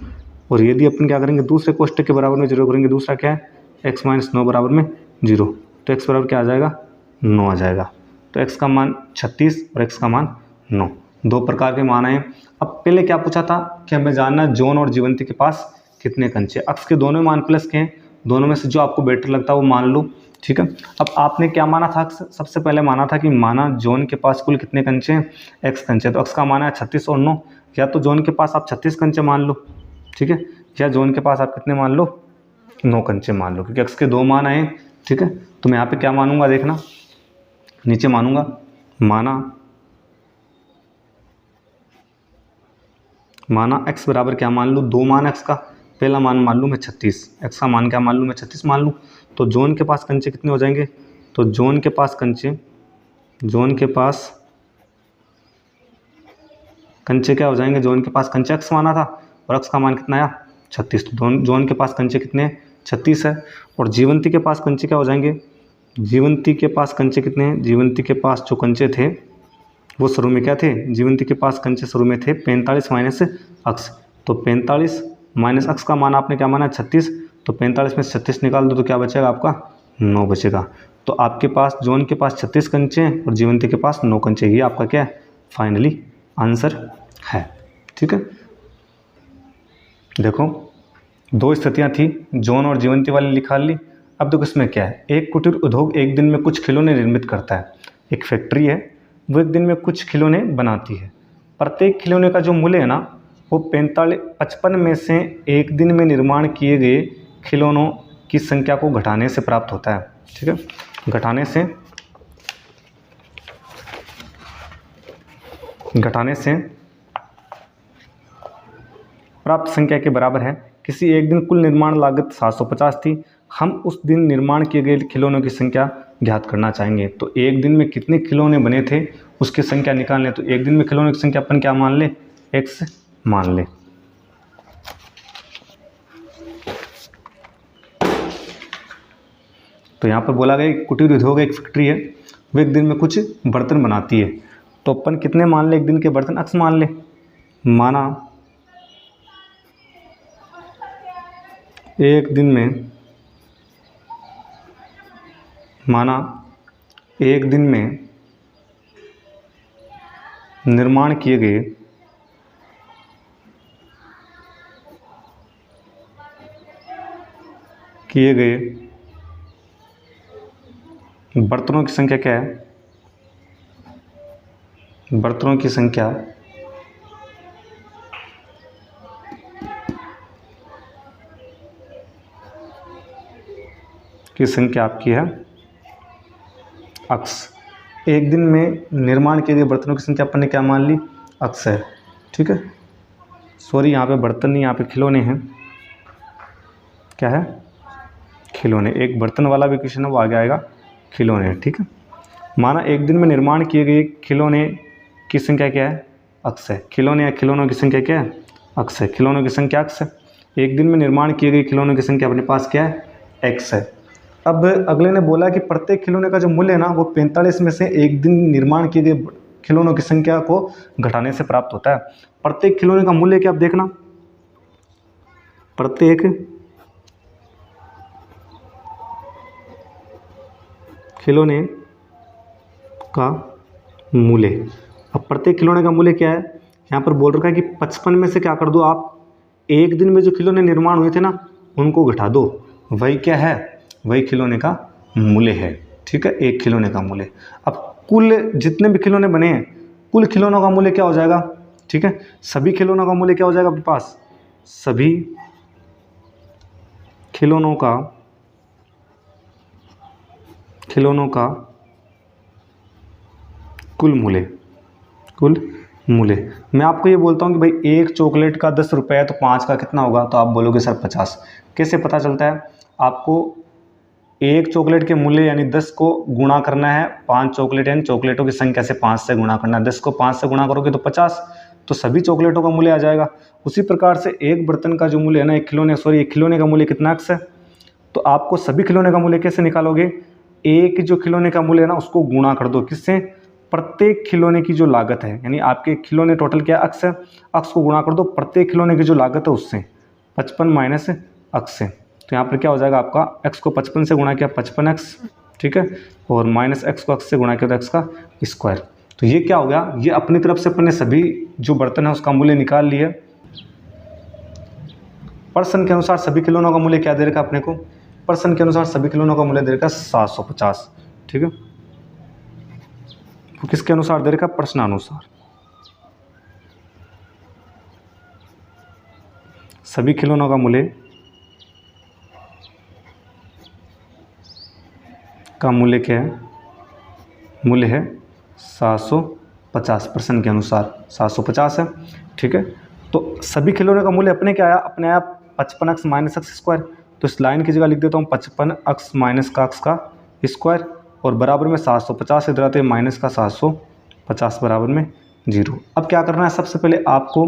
और यदि अपन क्या करेंगे दूसरे कोष्टक के बराबर में 0 करेंगे, दूसरा क्या है x माइनस 9 बराबर में 0, तो x बराबर क्या आ जाएगा 9 आ जाएगा। तो x का मान 36 और x का मान 9, दो प्रकार के मान आए। अब पहले क्या पूछा था कि हमें जानना जॉन और जीवंती के पास कितने कंचे। अक्स के दोनों मान प्लस के हैं, दोनों में से जो आपको बेटर लगता है वो मान लो, ठीक है। अब आपने क्या माना था, सबसे पहले माना था कि माना जॉन के पास कुल कितने कंचे हैं, x कंचे। तो x का माना है 36 और 9, या तो जॉन के पास आप 36 कंचे मान लो, ठीक है, या जॉन के पास आप कितने मान लो 9 कंचे मान लो, क्योंकि x के दो मान आए, ठीक है। तो मैं यहाँ पे क्या मानूंगा, देखना नीचे मानूंगा, माना x बराबर क्या मान लूँ, 2 मान x का, पहला मान लूँ मैं 36, x का मान क्या मान लूँ मैं 36 मान लूँ। तो जोन के पास कंचे कितने हो जाएंगे, तो जोन के पास कंचे क्या हो जाएंगे, जोन के पास कंचे x माना था और x का मान कितना आया 36, तो जोन के पास कंचे कितने 36 है। और जीवंती के पास कंचे क्या हो जाएंगे, जीवंती के पास कंचे कितने हैं, जीवंती के पास जो कंचे थे वो शुरू में क्या थे, जीवंती के पास कंचे शुरू में थे 45 माइनस अक्स, तो 45 माइनस अक्स का मान आपने क्या माना 36, तो 45 में 36 निकाल दो तो क्या बचेगा आपका 9 बचेगा। तो आपके पास जोन के पास 36 कंचे हैं और जीवंती के पास 9 कंचे, ये आपका क्या है फाइनली आंसर है। ठीक है, देखो 2 स्थितियाँ थी, जोन और जीवंती वाली निकाल ली। अब देखो इसमें क्या है, एक कुटीर उद्योग एक दिन में कुछ खिलौने निर्मित करता है, एक फैक्ट्री है वो एक दिन में कुछ खिलौने बनाती है, प्रत्येक खिलौने का जो मूल्य है ना वो 55 में से एक दिन में निर्माण किए गए खिलौनों की संख्या को घटाने से प्राप्त होता है। ठीक है, घटाने से प्राप्त संख्या के बराबर है। किसी एक दिन कुल निर्माण लागत 750 थी, हम उस दिन निर्माण किए गए खिलौनों की संख्या ज्ञात करना चाहेंगे। तो एक दिन में कितने खिलौने बने थे उसकी संख्या निकालने, तो एक दिन में खिलौनों की संख्या अपन क्या मान ले, x मान ले। तो यहाँ पर बोला गया कुटीर उद्योग एक फैक्ट्री है वो एक दिन में कुछ बर्तन बनाती है, तो अपन कितने मान ले एक दिन के बर्तन, x मान ले। माना एक दिन में निर्माण किए गए बर्तनों की संख्या क्या है, बर्तनों की संख्या आपकी है x। एक दिन में निर्माण किए गए बर्तनों की संख्या अपन ने क्या मान ली, x है। ठीक है, सॉरी यहाँ पे बर्तन नहीं, यहाँ पे खिलौने हैं, क्या है खिलौने, एक बर्तन वाला भी क्वेश्चन है वो आगे आएगा, खिलौने। ठीक है, माना एक दिन में निर्माण किए गए खिलौने की संख्या क्या है, x है। खिलौने या खिलौनों की संख्या क्या है, x है, खिलौनों की संख्या x है। एक दिन में निर्माण किए गए खिलौनों की संख्या अपने पास क्या है, x है। अब अगले ने बोला कि प्रत्येक खिलौने का जो मूल्य है ना वो 45 में से एक दिन निर्माण किए गए खिलौनों की संख्या को घटाने से प्राप्त होता है। प्रत्येक खिलौने का मूल्य क्या, आप देखना, प्रत्येक खिलौने का मूल्य, अब प्रत्येक खिलौने का मूल्य क्या है, यहाँ पर बोल रखा है कि 55 में से क्या कर दो आप, एक दिन में जो खिलौने निर्माण हुए थे ना उनको घटा दो, वही क्या है, वही खिलौने का मूल्य है। ठीक है, एक खिलौने का मूल्य। अब कुल जितने भी खिलौने बने हैं कुल खिलौनों का मूल्य क्या हो जाएगा, ठीक है, सभी खिलौनों का मूल्य क्या हो जाएगा अपने पास, सभी खिलौनों का कुल मूल्य। मैं आपको ये बोलता हूँ कि भाई एक चॉकलेट का 10 रुपये है तो 5 का कितना होगा, तो आप बोलोगे सर 50। कैसे पता चलता है, आपको एक चॉकलेट के मूल्य यानी 10 को गुणा करना है 5 चॉकलेट यानी चॉकलेटों की संख्या से 5 से गुणा करना है, 10 को 5 से गुणा करोगे तो 50, तो सभी चॉकलेटों का मूल्य आ जाएगा। उसी प्रकार से एक बर्तन का जो मूल्य है ना, एक खिलौने का मूल्य कितना x है, तो आपको सभी खिलौने का मूल्य कैसे निकालोगे, एक जो खिलौने का मूल्य है ना उसको गुणा कर दो किससे, प्रत्येक खिलौने की जो लागत है, यानी आपके खिलौने टोटल क्या x है, x को गुणा कर दो प्रत्येक खिलौने की जो लागत है उससे, 55 माइनस x से, तो यहाँ पर क्या हो जाएगा आपका x को 55 से गुणा किया 55x, ठीक है, और माइनस x को x से गुणा किया तो x का स्क्वायर। तो ये क्या हो गया, ये अपनी तरफ से अपन ने सभी जो बर्तन है उसका मूल्य निकाल लिया। पर्सन के अनुसार सभी खिलौनों का मूल्य क्या दे रखा अपने को, पर्सन के अनुसार सभी खिलौनों का मूल्य दे रखा 750। ठीक है, तो किसके अनुसार दे रखा, प्रश्नानुसार। सभी खिलौनों का मूल्य का मूल्य क्या है, मूल्य है 750 प्रश्न के अनुसार 750 है। ठीक है, तो सभी खिलौने का मूल्य अपने क्या आया, अपने आप 55x माइनस एक्स स्क्वायर। तो इस लाइन की जगह लिख देता हूँ 55x माइनस का x का स्क्वायर और बराबर में 750 इधर आते हैं माइनस का 750 बराबर में 0। अब क्या करना है, सबसे पहले आपको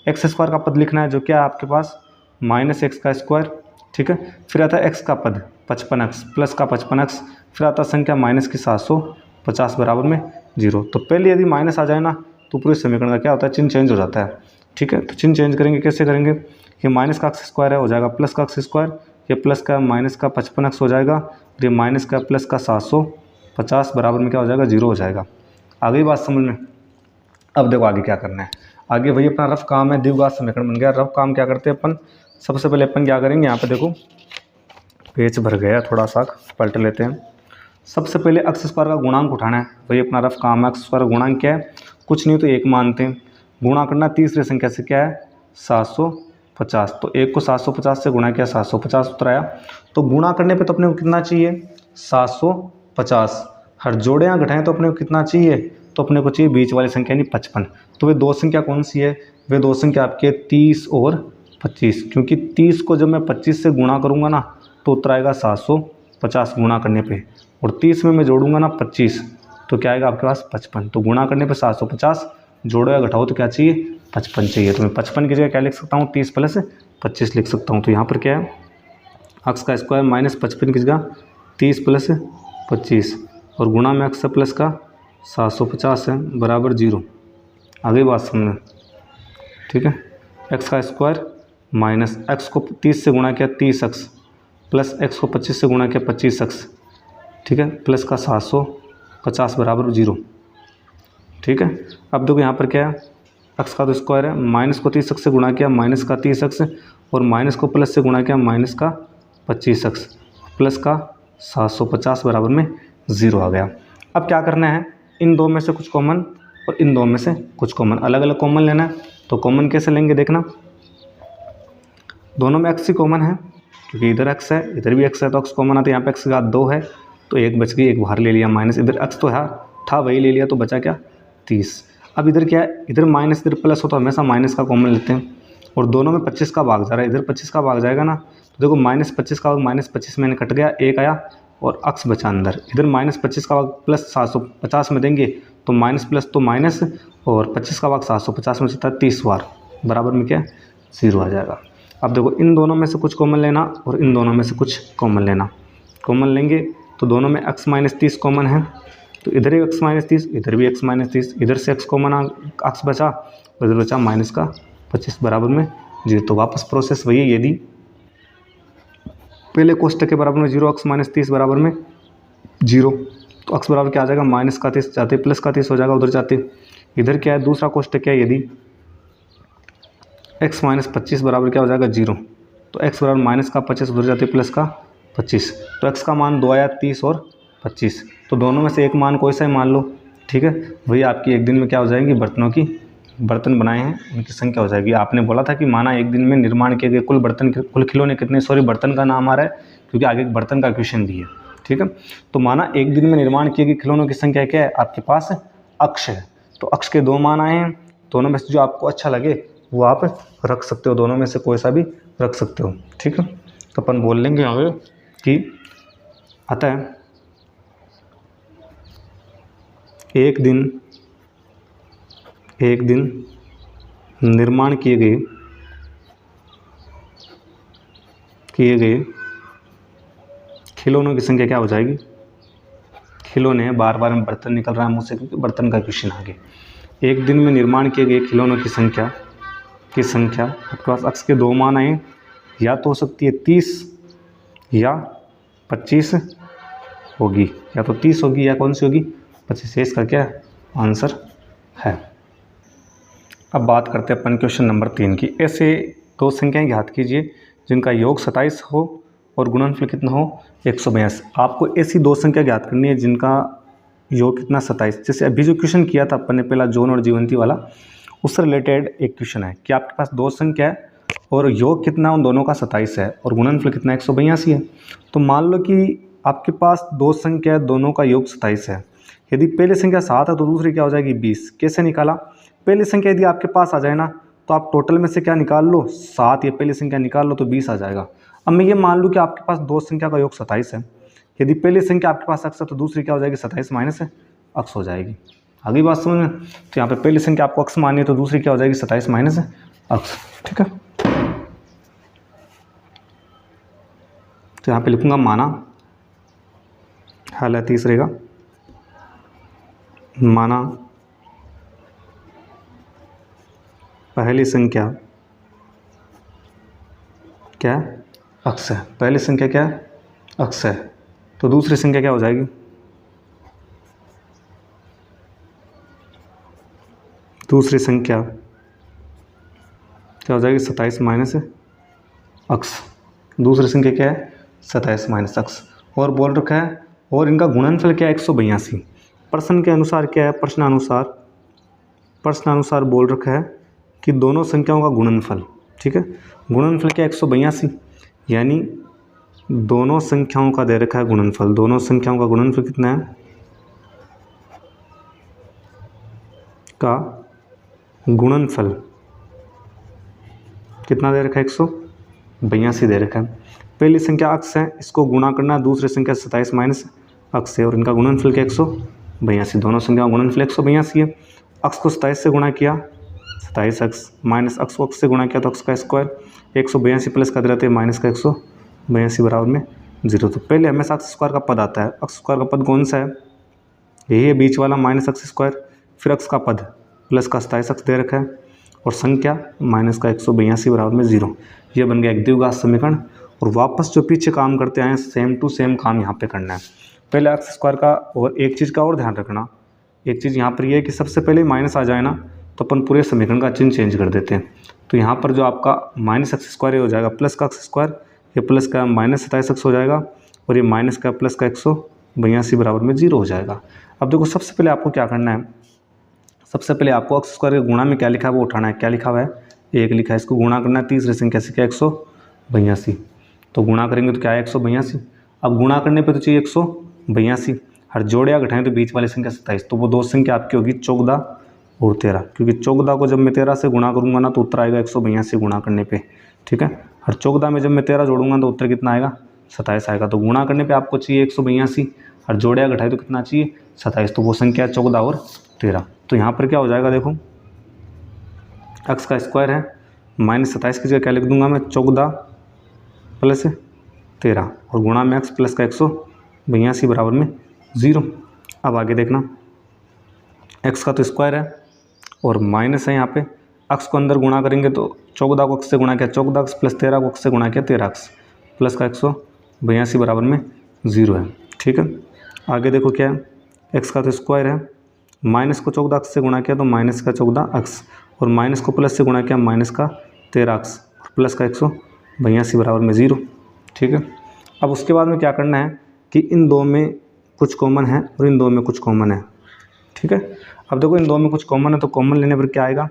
एक्स स्क्वायर का पद लिखना है जो क्या है आपके पास माइनस एक्स का स्क्वायर। ठीक है, फिर आता है एक्स का पद 55x प्लस का 55x, फिर आता है संख्या माइनस की 750 बराबर में 0। तो पहले यदि माइनस आ जाए ना तो पूरे समीकरण का क्या होता है, चिन्ह चेंज हो जाता है। ठीक है, तो चिन्ह चेंज करेंगे, कैसे करेंगे, ये माइनस का एक्स स्क्वायर है हो जाएगा प्लस का एक्स स्क्वायर, ये प्लस का माइनस का 55x हो जाएगा, ये माइनस का प्लस का 750 बराबर में क्या हो जाएगा 0 हो जाएगा। आ गई बात समझ में। अब देखो आगे क्या करना है, आगे वही अपना रफ काम है, द्विघात समीकरण बन गया। रफ काम क्या करते हैं अपन, सबसे पहले अपन क्या करेंगे, यहाँ पे देखो पेज भर गया थोड़ा सा, पलट लेते हैं। सबसे पहले एक्स स्क्वायर का गुणांक उठाना है, वही अपना रफ काम है। एक्स स्क्वायर का गुणांक क्या है, कुछ नहीं तो 1 मानते हैं, गुणा करना तीसरी संख्या से क्या है 750। तो 1 को 750 से गुणा किया 750 उत्तर आया। तो गुणा करने पे तो अपने को कितना चाहिए 750, हर जोड़े यहाँ घटाएं तो अपने को कितना चाहिए, तो अपने को चाहिए बीच वाली संख्या यानी 55। तो वे दो संख्या कौन सी है, वे दो संख्या आपके 30 और 25, क्योंकि 30 को जब मैं 25 से गुणा करूँगा ना तो उत्तर आएगा 750 गुणा करने पे, और 30 में मैं जोड़ूंगा ना 25 तो क्या आएगा आपके पास 55। तो गुणा करने पे 750, जोड़ो या घटाओ तो क्या चाहिए 55 चाहिए। तो मैं 55 की जगह क्या लिख सकता हूँ 30 प्लस 25 लिख सकता हूँ। तो यहाँ पर क्या है एक्स का स्क्वायर माइनस 55 की जगह 30 प्लस 25 और गुणा में एक्स प्लस का 750 है बराबर 0। आगे बात समझना, ठीक है। एक्स का स्क्वायर माइनस एक्स को 30 से गुणा किया 30x प्लस एक्स को 25 से गुणा किया 25x, ठीक है, प्लस का 750 बराबर 0। ठीक है, अब देखो यहाँ पर क्या है एक्स का तो स्क्वायर है, माइनस को 30x से गुणा किया माइनस का 30x और माइनस को प्लस से गुणा किया माइनस का 25x प्लस का 750 बराबर में 0 आ गया। अब क्या करना है, इन दो में से कुछ कॉमन और इन दो में से कुछ कॉमन, अलग अलग कॉमन लेना है। तो कॉमन कैसे लेंगे देखना, दोनों में x ही कॉमन है क्योंकि इधर x है इधर भी x है तो x कॉमन आता है। यहाँ पे x की घात 2 है तो 1 बच गई, 1 बाहर ले लिया, माइनस इधर x तो है था वही ले लिया तो बचा क्या 30। अब इधर क्या है, इधर माइनस इधर प्लस हो तो हमेशा माइनस का कॉमन लेते हैं और दोनों में 25 का भाग जा रहा है, इधर 25 का भाग जाएगा ना तो देखो माइनस 25 का भाग माइनस 25 मैंने कट गया, 1 आया और x बचा अंदर। इधर माइनस 25 का भाग प्लस 750 में देंगे तो माइनस प्लस तो माइनस और 25 का भाग 750 में बचता है 30 बार बराबर में क्या 0 आ जाएगा। अब देखो इन दोनों में से कुछ कॉमन लेना और इन दोनों में से कुछ कॉमन लेना। कॉमन लेंगे तो दोनों में x माइनस 30 कॉमन है तो इधर ही x माइनस 30 इधर भी x माइनस 30, इधर से x कॉमन x बचा और इधर बचा माइनस का 25 बराबर में 0। तो वापस प्रोसेस वही है, यदि पहले कोष्टक के बराबर में 0 x माइनस 30 बराबर में 0 तो x बराबर क्या आ जाएगा माइनस का 30 जाते प्लस का 30 हो जाएगा उधर जाते। इधर क्या है दूसरा कोष्टक क्या है, यदि x माइनस 25 बराबर क्या हो जाएगा 0 तो x बराबर माइनस का 25 उधर जाते प्लस का 25। तो x का मान 2 आया 30 और 25, तो दोनों में से एक मान कोई सा ही मान लो, ठीक है। वही आपकी एक दिन में क्या हो जाएगी, बर्तनों की बर्तन बनाए हैं उनकी संख्या हो जाएगी। आपने बोला था कि माना एक दिन में निर्माण किए गए कुल बर्तन कुल खिलौने कितने, सॉरी बर्तन का नाम आ रहा है क्योंकि आगे एक बर्तन का क्वेश्चन भी है, ठीक है। तो माना एक दिन में निर्माण किए गए खिलौनों की संख्या क्या है आपके पास अक्ष है, तो अक्ष के 2 मान आए हैं, दोनों में से जो आपको अच्छा लगे वो आप रख सकते हो, दोनों में से कोई सा भी रख सकते हो, ठीक है। तो अपन बोल लेंगे आगे कि अतः एक दिन निर्माण किए गए खिलौनों की संख्या क्या हो जाएगी, खिलौने बार बार में बर्तन निकल रहा है मुझसे क्योंकि बर्तन का क्वेश्चन आगे। एक दिन में निर्माण किए गए खिलौनों की संख्या आपके पास अक्ष के 2 मान आए, या तो हो सकती है 30 या 25 होगी, या तो 30 होगी या कौन सी होगी 25, इसका क्या आंसर है। अब बात करते हैं अपन क्वेश्चन नंबर 3 की। ऐसे 2 संख्याएं ज्ञात कीजिए जिनका योग 27 हो और गुणनफल कितना हो 182। आपको ऐसी 2 संख्या ज्ञात करनी है जिनका योग कितना 27। जैसे अभी जो क्वेश्चन किया था अपन ने पहला जॉन और जीवंती वाला, उससे रिलेटेड एक क्वेश्चन है कि आपके पास 2 संख्या है और योग कितना उन दोनों का 27 है और गुणनफल कितना 182 है। तो मान लो कि आपके पास दो संख्या है, दोनों का योग 27 है। यदि पहली संख्या 7 है तो दूसरी क्या हो जाएगी 20। कैसे निकाला? पहली संख्या यदि आपके पास आ जाए ना तो आप टोटल में से क्या निकाल लो 7, ये पहली संख्या निकाल लो तो 20 आ जाएगा। अब मैं ये मान लूँ कि आपके पास दो संख्या का योग 27 है। यदि पहली संख्या आपके पास अक्स है तो दूसरी क्या हो जाएगी 27 माइनस अक्स हो जाएगी। आगे बात समझ में? तो यहाँ पे पहली संख्या आपको अक्स माननी है तो दूसरी क्या हो जाएगी 27 माइनस अक्स। ठीक है, तो यहाँ पे लिखूंगा माना, हल है तीसरे का, माना पहली संख्या क्या है अक्स है। पहली संख्या क्या है अक्स है, तो दूसरी संख्या क्या हो जाएगी दूसरी संख्या क्या हो जाएगी 27 माइनस अक्स। दूसरी संख्या क्या है 27 माइनस अक्स। और बोल रखा है और इनका गुणनफल क्या है 182। प्रश्न के अनुसार क्या है, प्रश्नानुसार बोल रखा है कि दोनों संख्याओं का गुणनफल, ठीक है, गुणनफल क्या 182, यानी दोनों संख्याओं का दे रखा है गुणनफल। दोनों संख्याओं का गुणनफल कितना है का गुणनफल कितना दे रखा है 182 दे रखा है। पहली संख्या अक्स है, इसको गुणा करना है दूसरी संख्या 27 माइनस अक्स है और इनका गुणनफल क्या 182। दोनों संख्याओं का गुणनफल 182 है। अक्स को 27 से गुणा किया 27 अक्स, माइनस अक्स को अक्स से गुणा किया तो अक्स का स्क्वायर, 182 प्लस का रहते हैं माइनस का 182 बराबर में 0। तो पहले हमेशा अक्स स्क्वायर का पद आता है। अक्स स्क्वायर का पद कौन सा है, यही है बीच वाला माइनस अक्स स्क्वायर, फिर अक्स का पद प्लस का 27 अक्स दे रखा है और संख्या माइनस का 182 बराबर में 0। ये बन गया एक द्विघात समीकरण। और वापस जो पीछे काम करते आए सेम टू सेम काम यहाँ पे करना है। पहले अक्स स्क्वायर का, और एक चीज़ का और ध्यान रखना, एक चीज़ यहाँ पर ये है कि सबसे पहले माइनस आ जाए ना तो अपन पूरे समीकरण का चिन्ह चेंज कर देते हैं। तो यहाँ पर जो आपका माइनस एक्स स्क्वायर हो जाएगा प्लस का एक्स स्क्वायर, ये प्लस का माइनस 27 एक्स हो जाएगा और ये माइनस का प्लस का 182 बराबर में 0 हो जाएगा। अब देखो सबसे पहले आपको क्या करना है, सबसे पहले आपको एक्स स्क्वायर के गुणा में क्या लिखा है वो उठाना है। क्या लिखा हुआ है 1 लिखा है, इसको गुणा करना है तीसरी संख्या से क्या 182। तो गुणा करेंगे तो क्या है 182। अब गुणा करने पे तो चाहिए 182, हर जोड़े या घटाएं तो बीच वाली संख्या 27, तो वो दो संख्या आपकी होगी 14 और 13, क्योंकि 14 को जब मैं 13 से गुणा करूँगा ना तो उत्तर आएगा 182 गुणा करने पे। ठीक है, हर 14 में जब मैं 13 जोड़ूंगा तो उत्तर कितना आएगा 27 आएगा। तो गुणा करने पे आपको चाहिए 182, हर जोड़े या घटाएं तो कितना चाहिए 27, तो वो संख्या 14 और 13। तो यहाँ पर क्या हो जाएगा देखो, एक्स का स्क्वायर है माइनस 27 की जगह क्या लिख दूंगा मैं 14 प्लस 13 और गुणा में एक्स प्लस का 182 बराबर में 0। अब आगे देखना, एक्स का तो स्क्वायर है और माइनस है यहाँ पे, एक्स को अंदर गुणा करेंगे तो 14 को एक्स से गुणा किया 14 एक्स प्लस 13 को एक्स से गुणा किया 13 एक्स प्लस का 182 बराबर में 0 है। ठीक है, आगे देखो क्या है, एक्स का तो स्क्वायर है, माइनस को 14 एक्स से गुणा किया तो माइनस का 14 एक्स और माइनस को प्लस से गुणा किया माइनस का 13 एक्स और प्लस का 182 बराबर में 0। ठीक है, अब उसके बाद में क्या करना है कि इन दो में कुछ कॉमन है और इन दो में कुछ कॉमन है। ठीक है, अब देखो इन दो में कुछ कॉमन है तो कॉमन लेने पर क्या आएगा,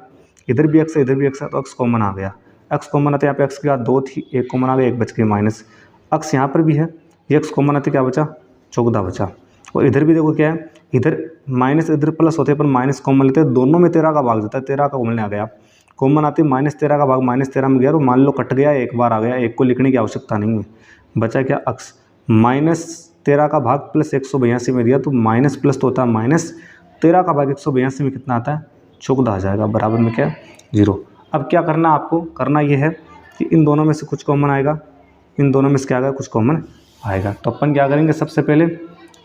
इधर भी एक्स है इधर भी एक्स है तो एक्स कॉमन आ गया। एक्स कॉमन आते यहाँ पे एक्स के बाद 2 थी, एक कॉमन आ गया, एक बच गई माइनस। एक्स यहाँ पर भी है, ये एक्स कॉमन आते क्या बचा 14 बचा। और इधर भी देखो क्या है, इधर माइनस इधर प्लस होते हैं पर माइनस कॉमन लेते हैं, दोनों में 13 का भाग जाता है, 13 का कॉमन आ गया, कॉमन आते माइनस 13 का भाग माइनस 13 में गया तो मान लो कट गया, एक बार आ गया, एक को लिखने की आवश्यकता नहीं है, बचा क्या एक्स। माइनस 13 का भाग प्लस 182 में दिया तो माइनस प्लस तो होता है माइनस, 13 का भाग 182 में कितना आता है 14 आ जाएगा बराबर में क्या 0। अब क्या करना आपको, करना ये है कि इन दोनों में से कुछ कॉमन आएगा, इन दोनों में से क्या आएगा कुछ कॉमन आएगा। तो अपन क्या करेंगे, सबसे पहले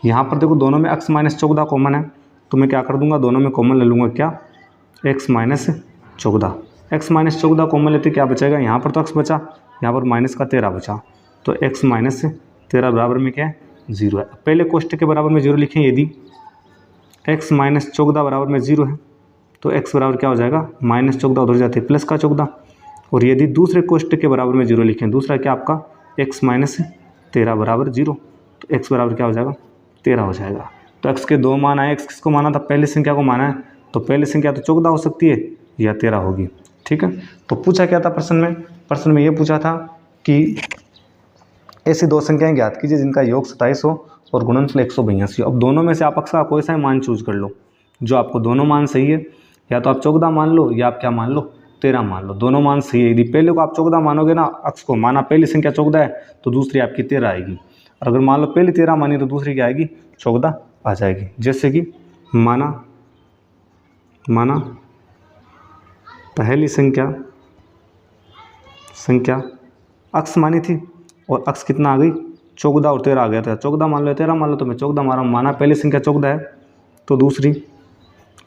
यहाँ पर देखो दोनों में x माइनस 14 कॉमन है तो मैं क्या कर दूंगा दोनों में कॉमन ले लूँगा क्या x minus 14। x minus 14 common लेते क्या बचेगा, यहाँ पर तो x बचा, यहाँ पर माइनस का 13 बचा, तो x माइनस 13 बराबर में क्या है 0 है। पहले कोष्टक के बराबर में 0 लिखें, यदि x माइनस 14 बराबर में 0 है तो x बराबर क्या हो जाएगा माइनस 14 उधर जाते हैं प्लस का 14, और यदि दूसरे कोष्टक के बराबर में 0 लिखें, दूसरा क्या आपका x माइनस 13 बराबर 0, तो x बराबर क्या हो जाएगा 13 हो जाएगा। तो x के दो मान आए, x किसको माना था पहली संख्या को माना है, तो पहली संख्या तो 14 हो सकती है या 13 होगी। ठीक है, तो पूछा क्या था प्रश्न में, प्रश्न में ये पूछा था कि ऐसी दो संख्याएं ज्ञात कीजिए जिनका योग 27 हो और गुणनफल 182 हो। अब दोनों में से आप अक्स का कोई सा मान चूज कर लो, जो आपको दोनों मान सही है, या तो आप 14 मान लो या आप क्या मान लो 13 मान लो, दोनों मान सही है। यदि पहले को आप 14 मानोगे ना अक्स को, माना पहली संख्या 14 है तो दूसरी आपकी 13 आएगी, और अगर मान लो पहली 13 मानी तो दूसरी क्या आएगी 14 आ जाएगी। जैसे कि माना पहली संख्या अक्स मानी थी और अक्स कितना आ गई 14 और 13 आ गया था, 14 मान लो 13 मान लो, तो मैं 14 मारा हूँ। माना पहली संख्या 14 है तो दूसरी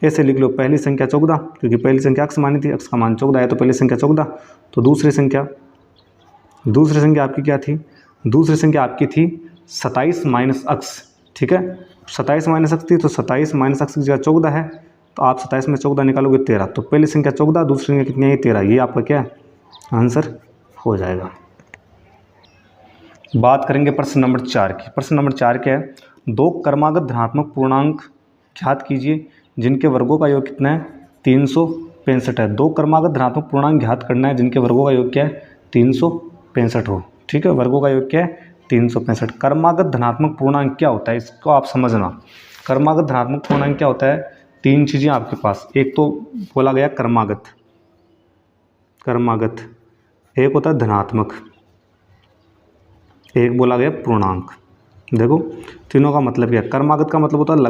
ऐसे लिख लो, पहली संख्या 14 क्योंकि पहली संख्या अक्स मानी थी, अक्स का मान 14 है तो पहली संख्या 14, तो दूसरी संख्या आपकी क्या थी, दूसरी संख्या आपकी थी 27 माइनस अक्स। ठीक है, 27 माइनस अक्स थी तो 27 माइनस अक्स की जगह 14 है, तो आप 27 में 14 निकालोगे 13, तो पहली संख्या 14, दूसरी संख्या कितनी है 13, ये आपका क्या आंसर हो जाएगा। बात करेंगे प्रश्न नंबर 4 की। प्रश्न नंबर 4 क्या है, दो क्रमागत धनात्मक पूर्णांक ज्ञात कीजिए जिनके वर्गों का योग कितना है 365 है। दो क्रमागत धनात्मक पूर्णांक ज्ञात करना है जिनके वर्गों का योग क्या है 365 हो। ठीक है, वर्गों का योग क्या है 365। क्रमागत धनात्मक पूर्णांक क्या होता है इसको आप समझना। क्रमागत धनात्मक पूर्णांक क्या होता है, तीन चीज़ें आपके पास, एक तो बोला गया क्रमागत, एक होता है धनात्मक, एक बोला गया पूर्णांक। देखो तीनों का मतलब क्या है, क्रमागत का मतलब होता है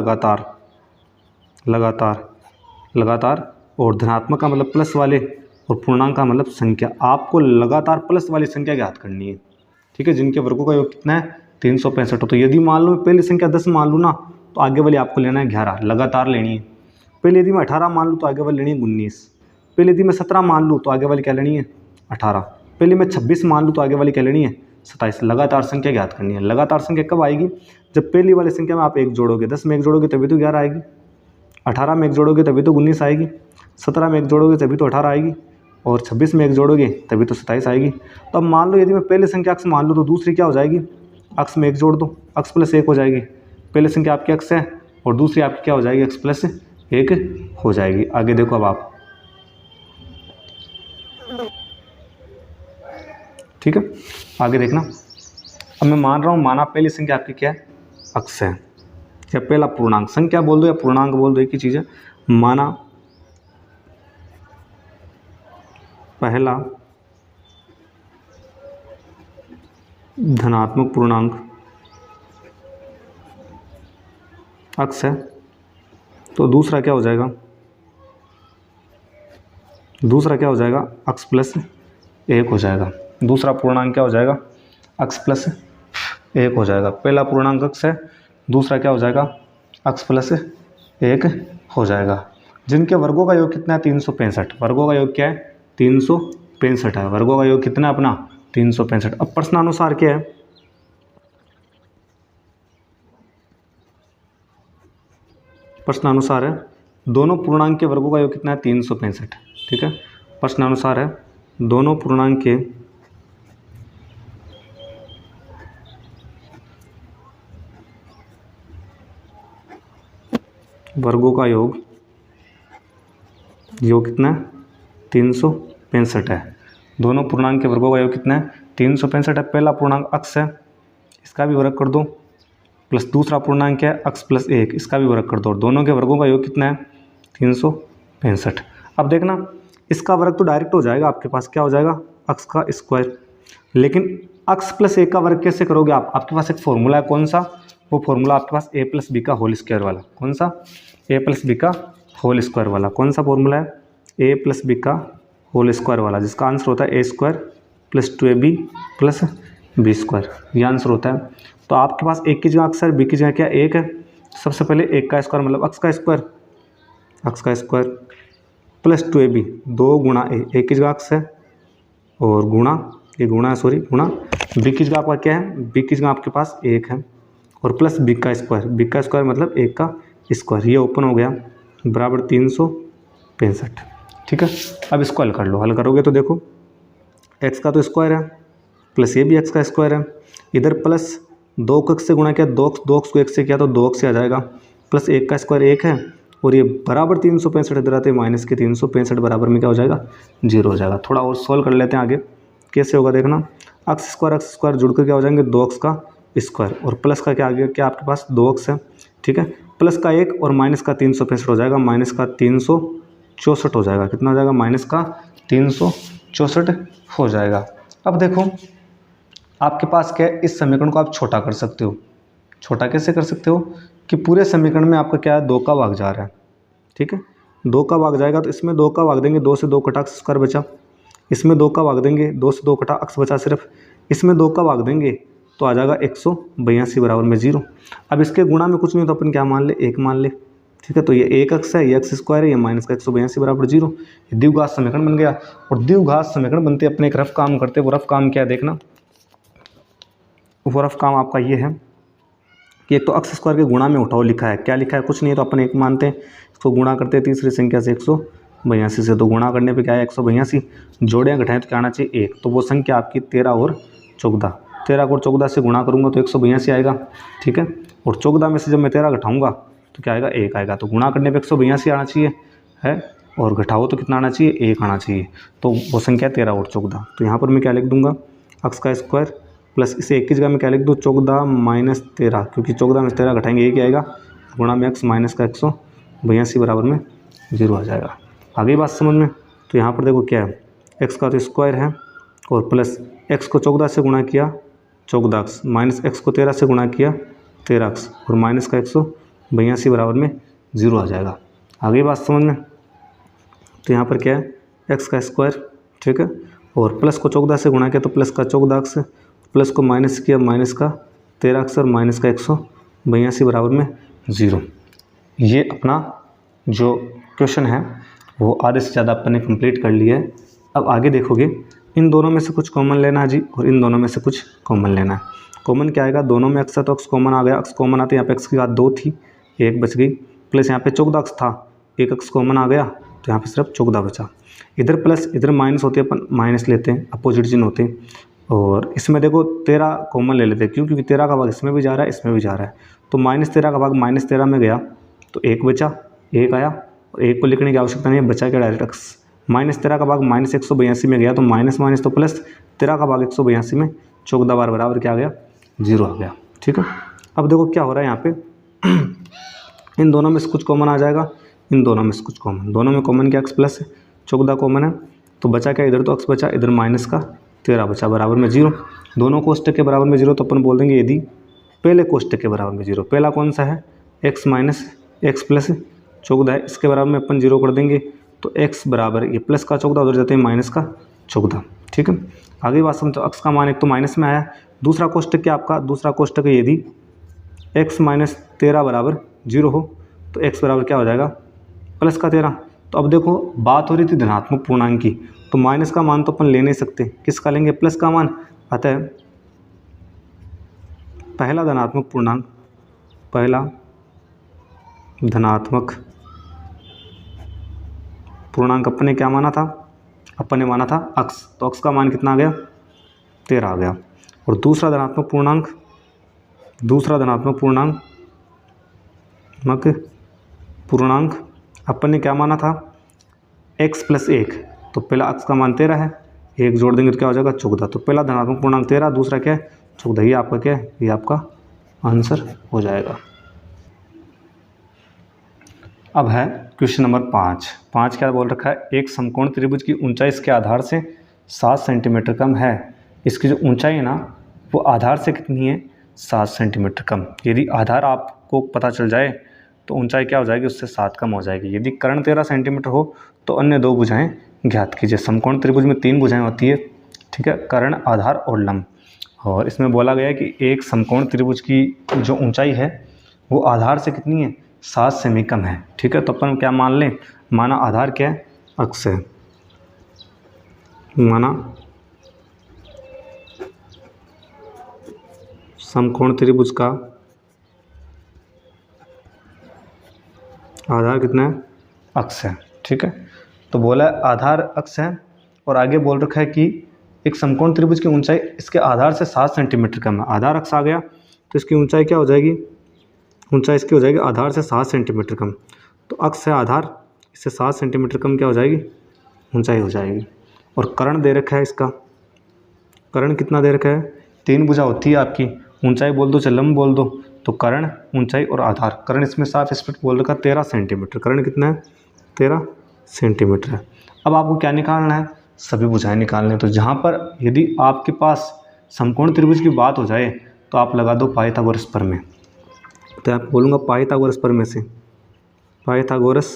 लगातार, और धनात्मक का मतलब प्लस वाले, और पूर्णांक का मतलब संख्या। आपको लगातार प्लस वाली संख्या ज्ञात करनी है। ठीक है, जिनके वर्गों का योग कितना है 365 हो। तो यदि मान लो पहली संख्या 10 मान लूँ ना, तो आगे वाली आपको लेना है 11, लगातार लेनी है। पहले यदि मैं 18 मान लूँ तो आगे वाली लेनी है 19। पहले यदि मैं 17 मान लूँ तो आगे वाली क्या लेनी है 18। पहले मैं 26 मान लूँ तो आगे वाली क्या लेनी है 27। लगातार संख्या ज्ञात करनी है। लगातार संख्या कब आएगी, जब पहली वाली संख्या में आप एक जोड़ोगे, 10 में एक जोड़ोगे तभी तो 11 आएगी, 18 में एक जोड़ोगे तभी तो 19 आएगी, 17 में एक जोड़ोगे तभी तो 18 आएगी, और 26 में एक जोड़ोगे तभी तो 27 आएगी। तो अब मान लो यदि मैं पहले संख्या अक्स मान लूँ तो दूसरी क्या हो जाएगी, अक्स में एक जोड़ दो, अक्स प्लस 1 हो जाएगी। पहले संख्या आपकी अक्स है और दूसरी आपकी क्या हो जाएगी अक्स प्लस 1 हो जाएगी। आगे देखो अब आप, ठीक है आगे देखना। अब मैं मान रहा हूँ, माना पहली संख्या आपकी क्या है अक्स है, या पहला पूर्णांक, संख्या बोल दो या पूर्णांक बोल दो एक ही चीज़ है। माना पहला धनात्मक पूर्णांक अक्स है, तो दूसरा क्या हो जाएगा, अक्स प्लस 1 हो जाएगा। दूसरा पूर्णांक क्या हो जाएगा अक्स प्लस 1 हो जाएगा। पहला पूर्णांक अक्स है, दूसरा क्या हो जाएगा अक्स प्लस 1 हो जाएगा। जिनके वर्गों का योग कितना है 365। वर्गों का योग क्या है 365 है। वर्गों का योग कितना अपना 365। अब प्रश्नानुसार क्या है, प्रश्नानुसार है दोनों पूर्णांक के वर्गों का योग कितना है 365। ठीक है, प्रश्नानुसार है दोनों पूर्णांक के वर्गों का योग कितना है 365 है। दोनों पूर्णांक के वर्गों का योग कितना है 365 है। पहला पूर्णांक अक्स है, इसका भी वर्ग कर दो, प्लस दूसरा पूर्णांक है अक्स प्लस 1, इसका भी वर्ग कर दो। दोनों के वर्गों का योग कितना है 365। अब देखना इसका वर्ग तो डायरेक्ट हो जाएगा, आपके पास क्या हो जाएगा अक्स का स्क्वायर। लेकिन अक्स प्लस 1 का वर्ग कैसे करोगे आप, आपके पास एक फॉर्मूला है, कौन सा, वो फॉर्मूला आपके पास ए प्लस बी का होल स्क्वायर वाला। कौन सा, ए प्लस बी का होल स्क्वायर वाला। कौन सा फॉर्मूला है, ए प्लस बी का होल स्क्वायर वाला, जिसका आंसर होता है A square plus 2ab plus B square, ये आंसर होता है। तो आपके पास एक की जगह अक्स है, बी की जगह क्या एक है। सबसे पहले एक का स्क्वायर मतलब अक्स का स्क्वायर प्लस 2ab, 2 गुणा ए, एक की जगह अक्स है और गुणा गुणा बी की जगह आपका क्या है, बी की जगह आपके पास एक है और प्लस बी का स्क्वायर मतलब एक का स्क्वायर, ये ओपन हो गया बराबर 365। ठीक है, अब इसको हल कर लो। हल करोगे तो देखो एक्स का तो स्क्वायर है प्लस ये भी एक्स का स्क्वायर है, इधर प्लस 2 को x से गुणा किया, 2 को x से किया तो 2x से आ जाएगा, प्लस 1 का स्क्वायर 1 है और ये बराबर 365 इधर आते माइनस के 365 बराबर में क्या हो जाएगा 0 हो जाएगा। थोड़ा और सॉल्व कर लेते हैं आगे, कैसे होगा देखना। अक्स स्क्वायर जुड़कर क्या हो जाएंगे 2x का स्क्वायर, और प्लस का क्या आ गया, क्या आपके पास 2x है, ठीक है। प्लस का 1 और माइनस का 365 हो जाएगा, माइनस का 364 हो जाएगा। कितना हो जाएगा, माइनस का 364 हो जाएगा। अब देखो आपके पास क्या है, इस समीकरण को आप छोटा कर सकते हो। छोटा कैसे कर सकते हो कि पूरे समीकरण में आपका क्या है, 2 का भाग जा रहा है, ठीक है। 2 का भाग जाएगा तो इसमें 2 का भाग देंगे, 2 से 2 कटा अक्स स्क्वायर बचा। इसमें 2 का भाग देंगे, 2 से 2 कटा अक्स बचा सिर्फ। इसमें 2 का भाग देंगे तो आ जाएगा 182 बराबर में 0। अब इसके गुणा में कुछ नहीं तो अपन क्या मान ले, 1 मान ले, ठीक है। तो ये एक अक्स है, ये अक्स स्क्वायर है, ये माइनस का 182 बराबर 0। ये द्विघात समीकरण बन गया। और द्विघात समीकरण बनते अपने एक रफ काम करते, वो रफ काम क्या है देखना। वो रफ काम आपका ये है कि एक तो अक्स स्क्वायर के गुणा में उठाओ लिखा है, क्या लिखा है, कुछ नहीं है तो अपन 1 मानते हैं। इसको गुणा करते हैं तीसरी संख्या से 182 से, तो गुणा करने पे क्या है 182, जोड़े घटाएं तो क्या आना चाहिए 1। तो वो संख्या आपकी 13 और 14, 13 को 14 से गुणा करूँगा तो 182 आएगा, ठीक है। और 14 में से जब मैं 13 घटाऊँगा तो क्या आएगा, 1 आएगा। तो गुणा करने पे 182 आना चाहिए है, और घटाओ तो कितना आना चाहिए, 1 आना चाहिए। तो वो संख्या 13 और 14। तो यहाँ पर मैं क्या लिख दूँगा, अक्स का स्क्वायर प्लस इसे 1 की जगह में क्या लिख दूँ, 14 माइनस 13, क्योंकि 14 में 13 घटाएंगे 1 आएगा, गुणा में एक्स माइनस का 182 बराबर में 0 आ जाएगा। आगे बात समझ में। तो यहाँ पर देखो क्या है, एक्स का तो स्क्वायर है और प्लस एक्स को 14 से गुणा किया 14 अक्स, माइनस एक्स को 13 से गुणा किया 13 अक्स, और माइनस का 182 बराबर में 0 आ जाएगा। आगे बात समझ में। तो यहाँ पर क्या है, एक्स का स्क्वायर, ठीक है, और प्लस को 14 से गुणा किया तो प्लस का 14 अक्स, प्लस को माइनस किया माइनस का 13 अक्स, और माइनस का 182 बराबर में 0। ये अपना जो क्वेश्चन है वो आधे से ज़्यादा अपन ने कंप्लीट कर लिया है। अब आगे देखोगे, इन दोनों में से कुछ कॉमन लेना है जी, और इन दोनों में से कुछ कॉमन लेना है। कॉमन क्या आएगा, दोनों में अक्स है तो अक्स कॉमन आ गया, अक्स कॉमन आते यहाँ पे एक्स की घात 2 थी, 1 बच गई, प्लस यहाँ पे 14 अक्स था, 1 अक्स कॉमन आ गया तो यहाँ पे सिर्फ 14 बचा। इधर प्लस इधर माइनस होते हैं, अपन माइनस लेते हैं, अपोजिट चिन्ह होते हैं। और इसमें देखो 13 कॉमन ले लेते हैं, क्यों, क्योंकि 13 का भाग इसमें भी जा रहा है, इसमें भी जा रहा है। तो -13 का भाग -13 में गया तो 1 बचा, 1 आया, और 1 को लिखने की आवश्यकता नहीं है, बचा क्या डायरेक्ट अक्स। -13 का भाग -182 में गया तो माइनस माइनस तो प्लस, 13 का भाग 182 में 14 बार बराबर क्या आ गया, 0 आ गया, ठीक है। अब देखो क्या हो रहा है यहाँ पे इन दोनों में से कुछ कॉमन आ जाएगा, इन दोनों में से कुछ कॉमन, दोनों में कॉमन क्या, अक्स प्लस 14 कॉमन है, तो बचा क्या, इधर तो अक्स बचा, इधर माइनस का 13 बचा, बराबर में 0। दोनों कोष्टक के बराबर में 0, तो अपन बोल देंगे यदि पहले कोष्टक के बराबर में 0, पहला कौन सा है, x माइनस एक्स प्लस 14 है, इसके बराबर में अपन 0 कर देंगे तो x बराबर, ये प्लस का 14 उधर जाते हैं माइनस का 14, ठीक है। आगे बात समझो, अक्स का मान एक तो माइनस में आया, दूसरा कोष्टक क्या आपका, दूसरा कोष्टक है यदि x माइनस 13 बराबर 0 हो तो x बराबर क्या हो जाएगा, प्लस का 13। तो अब देखो बात हो रही थी धनात्मक पूर्णांक की, तो माइनस का मान तो अपन ले नहीं सकते, किसका लेंगे, प्लस का मान। अतः पहला धनात्मक पूर्णांक, पहला धनात्मक पूर्णांक अपन ने क्या माना था, अपन ने माना था अक्स, तो अक्स का मान कितना आ गया, 13 आ गया। और दूसरा धनात्मक पूर्णांक, दूसरा धनात्मक पूर्णांक अपन ने क्या माना था, x प्लस 1, तो पहला अक्स का मान 13 है, 1 जोड़ देंगे तो क्या हो जाएगा 14। तो पहला धनात्मक पूर्णांक 13, दूसरा क्या है 14, ये आपका क्या है, ये आपका आंसर हो जाएगा। अब है क्वेश्चन नंबर 5 क्या बोल रखा है, एक समकोण त्रिभुज की ऊंचाई इसके आधार से 7 सेंटीमीटर कम है। इसकी जो ऊंचाई है ना वो आधार से कितनी है, 7 सेंटीमीटर कम। यदि आधार आपको पता चल जाए तो ऊंचाई क्या हो जाएगी, उससे 7 कम हो जाएगी। यदि कर्ण 13 सेंटीमीटर हो तो अन्य 2 भुजाएं ज्ञात कीजिए। समकोण त्रिभुज में 3 भुजाएं होती है, ठीक है, कर्ण, आधार और लंब। और इसमें बोला गया है कि एक समकोण त्रिभुज की जो ऊंचाई है वो आधार से कितनी है, 7 सेमी कम है, ठीक है। तो अपन क्या मान लें, माना आधार क्या है, अक्स है, माना समकोण त्रिभुज का आधार कितना है, अक्स है, ठीक है। तो बोला आधार अक्स है और आगे बोल रखा है कि एक समकोण त्रिभुज की ऊंचाई इसके आधार से 7 सेंटीमीटर कम है। आधार अक्स आ गया तो इसकी ऊंचाई क्या हो जाएगी, ऊंचाई इसकी हो जाएगी आधार से 7 सेंटीमीटर कम। तो अक्स है आधार, इससे 7 सेंटीमीटर कम क्या हो जाएगी, ऊंचाई हो जाएगी। और कर्ण दे रखा है इसका, कर्ण कितना दे रखा है, 3 भुजा होती है आपकी, ऊंचाई बोल दो चाहे लंब बोल दो, तो कर्ण, ऊंचाई और आधार। कर्ण इसमें साफ स्पष्ट बोल रखा 13 सेंटीमीटर, कर्ण कितना है 13 सेंटीमीटर है। अब आपको क्या निकालना है, सभी भुजाएं निकालने। तो जहाँ पर यदि आपके पास समकोण त्रिभुज की बात हो जाए तो आप लगा दो पाइथागोरस प्रमेय। तो आप बोलूँगा पाइथागोरस प्रमेय से, पाइथागोरस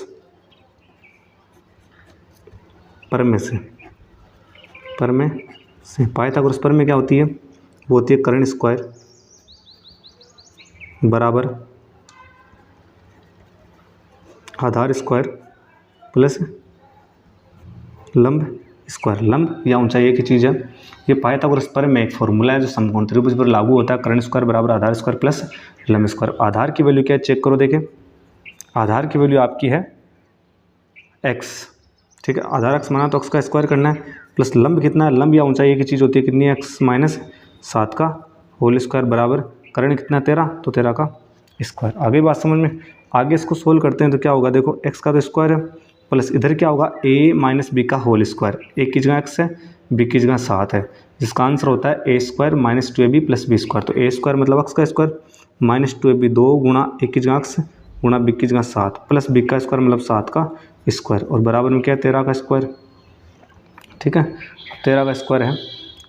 प्रमेय से, प्रमेय से पाइथागोरस प्रमेय क्या होती है, वो होती है कर्ण स्क्वायर बराबर आधार स्क्वायर प्लस लंब स्क्वायर। लंब या ऊंचाई एक ही चीज़ है। ये पाइथागोरस प्रमेय में एक फॉर्मूला है जो समकोण त्रिभुज पर लागू होता है। कर्ण स्क्वायर बराबर आधार स्क्वायर प्लस लंब स्क्वायर। आधार की वैल्यू क्या है चेक करो, देखें आधार की वैल्यू आपकी है x, ठीक है, आधार x माना तो x का स्क्वायर करना है, प्लस लंब कितना है, लंब या ऊंचाई एक ही चीज़ होती है, कितनी है x माइनस 7 का होल स्क्वायर बराबर कर्ण कितना 13, तो 13 का स्क्वायर। आगे बात समझ में, आगे इसको सोल्व करते हैं तो क्या होगा, देखो x का तो स्क्वायर है प्लस इधर क्या होगा a माइनस बी का होल स्क्वायर। a की जगह x है, b की जगह 7 है, जिसका आंसर होता है a square minus 2ab plus B square. तो a स्क्वायर मतलब x का स्क्वायर माइनस 2ab 2 गुणा a की जगह x गुणा b की जगह 7 प्लस b का स्क्वायर मतलब 7 का स्क्वायर और बराबर में क्या है 13 का स्क्वायर, ठीक है 13 का स्क्वायर है।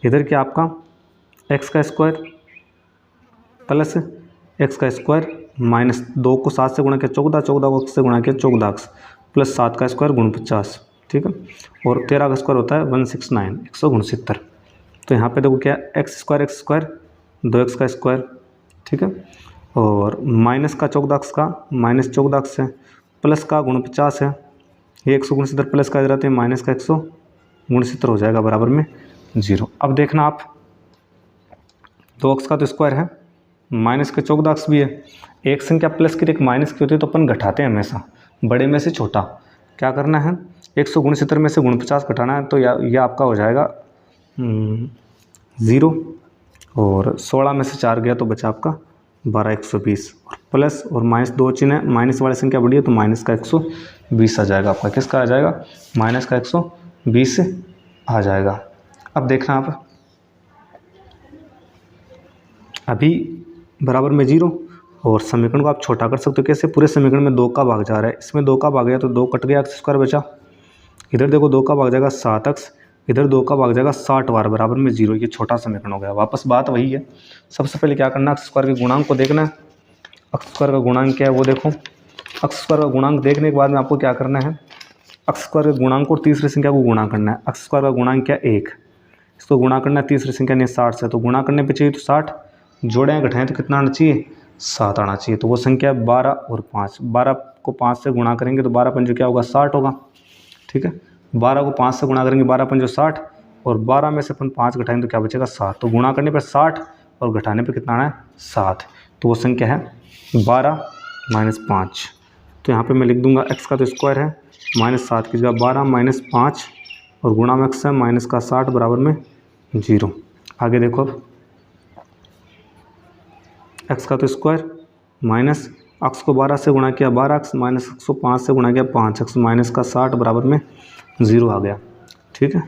इधर क्या आपका x का स्क्वायर प्लस x का स्क्वायर माइनस 2 को 7 से गुणा किया 14, 14 को x से गुणा किया 14x प्लस 7 का स्क्वायर गुण 50, ठीक है, और 13 का स्क्वायर होता है 169 169। तो यहाँ पे देखो क्या x स्क्वायर 2x का स्क्वायर, ठीक है, और माइनस का 14x का माइनस 14x है, प्लस का गुण 50 है, ये 169 प्लस का इधर आते हैं माइनस का 169 हो जाएगा बराबर में 0। अब देखना आप 2x का तो स्क्वायर है, माइनस का 14x भी है, एक संख्या प्लस की एक माइनस की होती है तो अपन घटाते हैं हमेशा, बड़े में से छोटा। क्या करना है 169 में से गुण 50 घटाना है, तो यह आपका हो जाएगा 0, और 16 में से 4 गया तो बचा आपका 12 120, और प्लस और माइनस 2 चिन्ह है, माइनस वाली संख्या बढ़ी है तो माइनस का 120 आ जाएगा आपका, किसका आ जाएगा माइनस का 120 आ जाएगा। अब देखना आप अभी बराबर में 0, और समीकरण को आप छोटा कर सकते हो कैसे, पूरे समीकरण में 2 का भाग जा रहा है, इसमें 2 का भाग गया तो 2 कट गया, x स्क्वायर बचा, इधर देखो 2 का भाग जाएगा 7x, इधर 2 का भाग जाएगा 60 बार बराबर में 0। ये छोटा समीकरण हो गया। वापस बात वही है, सबसे पहले क्या करना है x स्क्वायर के गुणांक को देखना है। x स्क्वायर का गुणांक क्या है वो देखो, x स्क्वायर का गुणांक देखने के बाद में आपको क्या करना है, x स्क्वायर के गुणांक और तीसरी संख्या को गुणा करना है। x स्क्वायर का गुणांक क्या 1, इसको गुणा करना है तीसरी संख्या ने 60 से, तो गुणा करने पे चाहिए तो 60, जोड़ें घटाएं तो कितना आना चाहिए 7 आना चाहिए। तो वो संख्या 12 और 5, 12 को 5 से गुणा करेंगे तो 12 पंजो क्या होगा 60 होगा, ठीक है, 12 को 5 से गुणा करेंगे 12 पंजो 60, और 12 में से अपन 5 घटाएंगे तो क्या बचेगा 7, तो गुणा करने पर 60 और घटाने पे कितना आना है 7, तो वो संख्या है 12 माइनस 5। तो यहाँ पे मैं लिख दूंगा x का तो स्क्वायर है माइनस 7 की जगह 12 माइनस 5 और गुणा में x है माइनस का 60 बराबर में 0। आगे देखो अब x का तो स्क्वायर माइनस x को 12 से गुणा किया 12x माइनस x को 5 से गुणा किया 5x माइनस का 60 बराबर में 0 आ गया, ठीक है।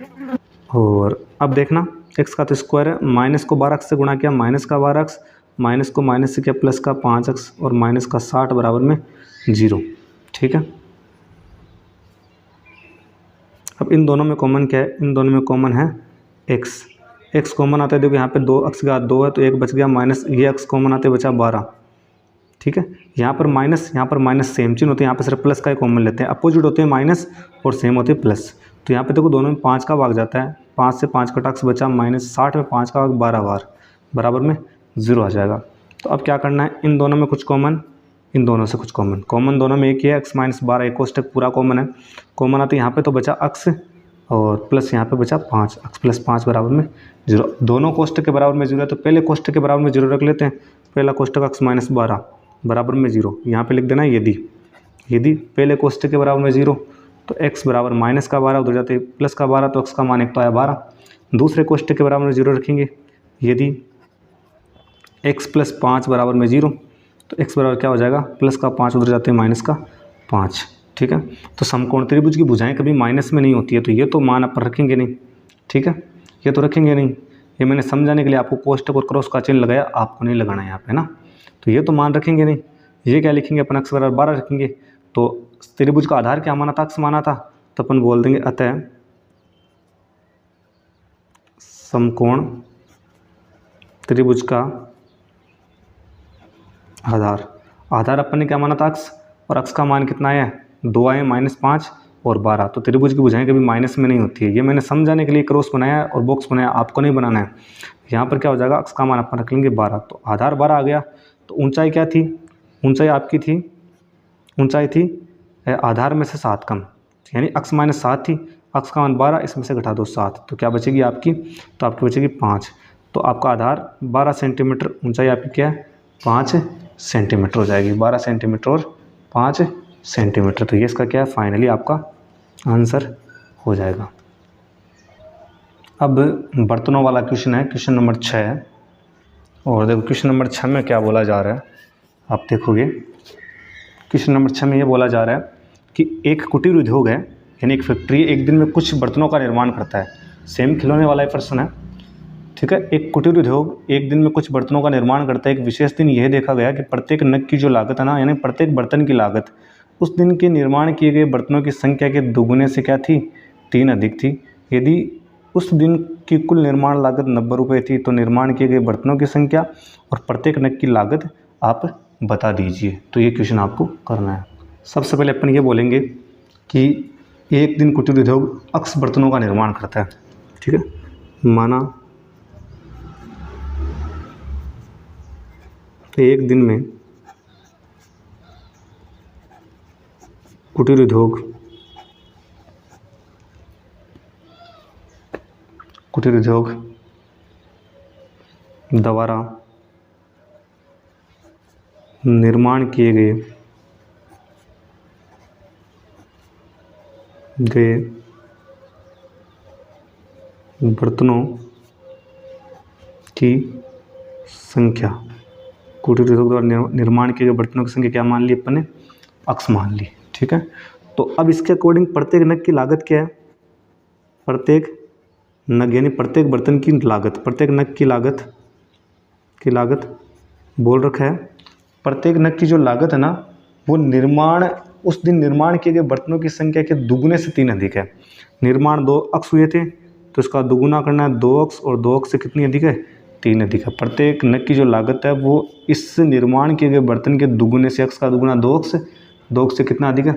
और अब देखना x का तो स्क्वायर है, माइनस को 12x से गुणा किया माइनस का 12x, माइनस को माइनस से किया प्लस का 5x और माइनस का 60 बराबर में 0, ठीक है। अब इन दोनों में कॉमन क्या है, इन दोनों में कॉमन है x कॉमन आता है, देखो यहाँ पे 2x का 2 है तो 1 बच गया, माइनस ये x कॉमन आते बचा 12, ठीक है। यहाँ पर माइनस सेम चिन्ह होते हैं, यहाँ पे सिर्फ प्लस का ही कॉमन लेते हैं, अपोजिट होते हैं माइनस और सेम होते हैं प्लस। तो यहाँ पे देखो दोनों में 5 का भाग जाता है, 5 से 5 का x बचा माइनस 60 में 5 का भाग 12 बार बराबर में 0 आ जाएगा। तो अब क्या करना है, इन दोनों में कुछ कॉमन, इन दोनों से कुछ कॉमन दोनों में एक ही है, x माइनस 12 एक कोष्टक पूरा कॉमन है, कॉमन आते यहाँ पे तो बचा x और प्लस यहाँ पे बचा 5, x प्लस 5 बराबर में 0। दोनों कोष्टक के बराबर में 0 है तो पहले कोष्टक के बराबर में 0 रख लेते हैं। पहला कोष्टक x माइनस 12 बराबर में 0, यहाँ पे लिख देना यदि पहले कोष्टक के बराबर में 0 तो x बराबर माइनस का 12 उधर जाते प्लस का 12 तो x का मान एक तो आया 12। दूसरे कोष्टक के बराबर में 0 रखेंगे, यदि x प्लस 5 बराबर में 0 तो x बराबर क्या हो जाएगा प्लस का 5 उधर जाते हैं माइनस का 5, ठीक है। तो समकोण त्रिभुज की भुजाएं कभी माइनस में नहीं होती है, तो ये तो मान अपन रखेंगे नहीं, ठीक है, ये तो रखेंगे नहीं। ये मैंने समझाने के लिए आपको कोष्टक और क्रॉस का चिन्ह लगाया, आपको नहीं लगाना है यहाँ पे ना। तो ये तो मान रखेंगे नहीं, ये क्या लिखेंगे अपन, x बराबर 12 रखेंगे। तो त्रिभुज का आधार क्या माना था, अक्ष माना था, तो अपन बोल देंगे अतः समकोण त्रिभुज का आधार अपन ने क्या माना था, अक्ष, और अक्ष का मान कितना है, 2 आए, -5 और 12। तो त्रिभुज की भुजाएं कभी माइनस में नहीं होती है। ये मैंने समझाने के लिए क्रॉस बनाया और बॉक्स बनाया, आपको नहीं बनाना है। यहाँ पर क्या हो जाएगा, अक्ष का मान अपन रख लेंगे 12, तो आधार 12 आ गया। तो ऊंचाई क्या थी, ऊंचाई आपकी थी, ऊंचाई थी आधार में से 7 कम, यानी अक्ष -7 थी, अक्ष का मान 12, इसमें से घटा दो 7, तो क्या बचेगी आपकी, तो आपकी बचेगी 5। तो आपका आधार 12 सेंटीमीटर, ऊंचाई आपकी क्या है 5 सेंटीमीटर हो जाएगी, 12 सेंटीमीटर और 5 सेंटीमीटर। तो ये इसका क्या है, फाइनली आपका आंसर हो जाएगा। अब बर्तनों वाला क्वेश्चन है, क्वेश्चन नंबर 6। और देखो क्वेश्चन नंबर 6 में क्या बोला जा रहा है, आप देखोगे क्वेश्चन नंबर 6 में ये बोला जा रहा है कि एक कुटीर उद्योग है, यानी एक फैक्ट्री एक दिन में कुछ बर्तनों का निर्माण करता है। सेम खिलौने वाला ही प्रश्न है, ठीक है। एक कुटीर उद्योग एक दिन में कुछ बर्तनों का निर्माण करता है। एक विशेष दिन यह देखा गया कि प्रत्येक नग की जो लागत है ना, यानी प्रत्येक बर्तन की लागत उस दिन के निर्माण किए गए बर्तनों की संख्या के दोगुने से क्या थी, 3 अधिक थी। यदि उस दिन की कुल निर्माण लागत 90 रुपये थी, तो निर्माण किए गए बर्तनों की संख्या और प्रत्येक नग की लागत आप बता दीजिए। तो ये क्वेश्चन आपको करना है। सबसे पहले अपन ये बोलेंगे कि एक दिन कुटीर उद्योग अक्स बर्तनों का निर्माण करता है, ठीक है। माना एक दिन में कुटीर उद्योग द्वारा निर्माण किए गए बर्तनों की संख्या, कुटीर उद्योग द्वारा निर्माण किए गए बर्तनों की संख्या क्या मान ली अपन ने, अक्स मान ली, ठीक है। तो अब इसके अकॉर्डिंग प्रत्येक नग की लागत क्या है, प्रत्येक नग यानी प्रत्येक बर्तन की लागत, प्रत्येक नग की लागत बोल रखा है। प्रत्येक नग की जो लागत है ना, वो निर्माण उस दिन निर्माण किए गए बर्तनों की संख्या के दुगुने से 3 अधिक है। निर्माण 2 अक्स हुए थे, तो इसका दुगुना करना है 2 अक्स, और 2 अक्स से कितनी अधिक है, 3 अधिक है। प्रत्येक नग की जो लागत है वो इस निर्माण किए गए बर्तन के दुगुने से, अक्स का दुगुना 2 अक्स, 2 अक्स से कितना अधिक है,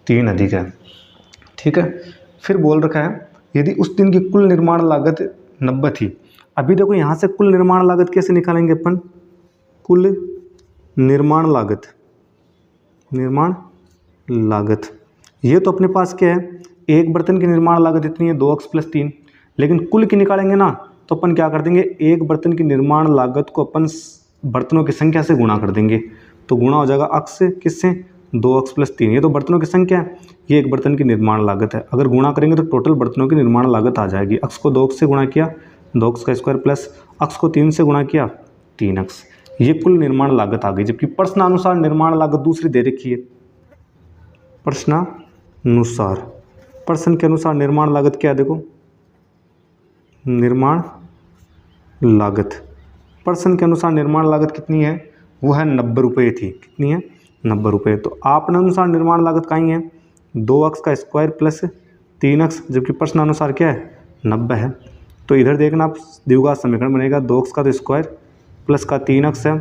3 अधिक है, ठीक है। फिर बोल रखा है यदि उस दिन की कुल निर्माण लागत 90 थी। अभी देखो यहाँ से कुल निर्माण लागत कैसे निकालेंगे अपन, कुल निर्माण लागत ये तो अपने पास क्या है, एक बर्तन की निर्माण लागत इतनी है 2 अक्स + 3, लेकिन कुल की निकालेंगे ना, तो अपन क्या कर देंगे, एक बर्तन की निर्माण लागत को अपन बर्तनों की संख्या से गुणा कर देंगे। तो गुणा हो जाएगा अक्स से, किससे, 2 अक्स + 3, ये तो बर्तनों की संख्या है, ये एक बर्तन की निर्माण लागत है। अगर गुणा करेंगे तो टोटल बर्तनों की निर्माण लागत आ जाएगी। अक्स को 2 अक्स से गुणा किया, 2 अक्स का स्क्वायर प्लस अक्स को 3 से गुणा किया, 3 अक्स, ये कुल निर्माण लागत आ गई। जबकि प्रश्नानुसार निर्माण लागत दूसरी दे रखी है, प्रश्न के अनुसार निर्माण लागत क्या है, देखो निर्माण लागत प्रश्न के अनुसार निर्माण लागत कितनी है, वो है 90 रुपये थी, कितनी है, 90 रुपये। तो आपने अनुसार निर्माण लागत कहीं है 2 अक्स का स्क्वायर प्लस 3 अक्स, जबकि प्रश्न अनुसार क्या है 90 है। तो इधर देखना आप द्विघात समीकरण बनेगा, 2 अक्स का तो स्क्वायर प्लस का 3 अक्स है,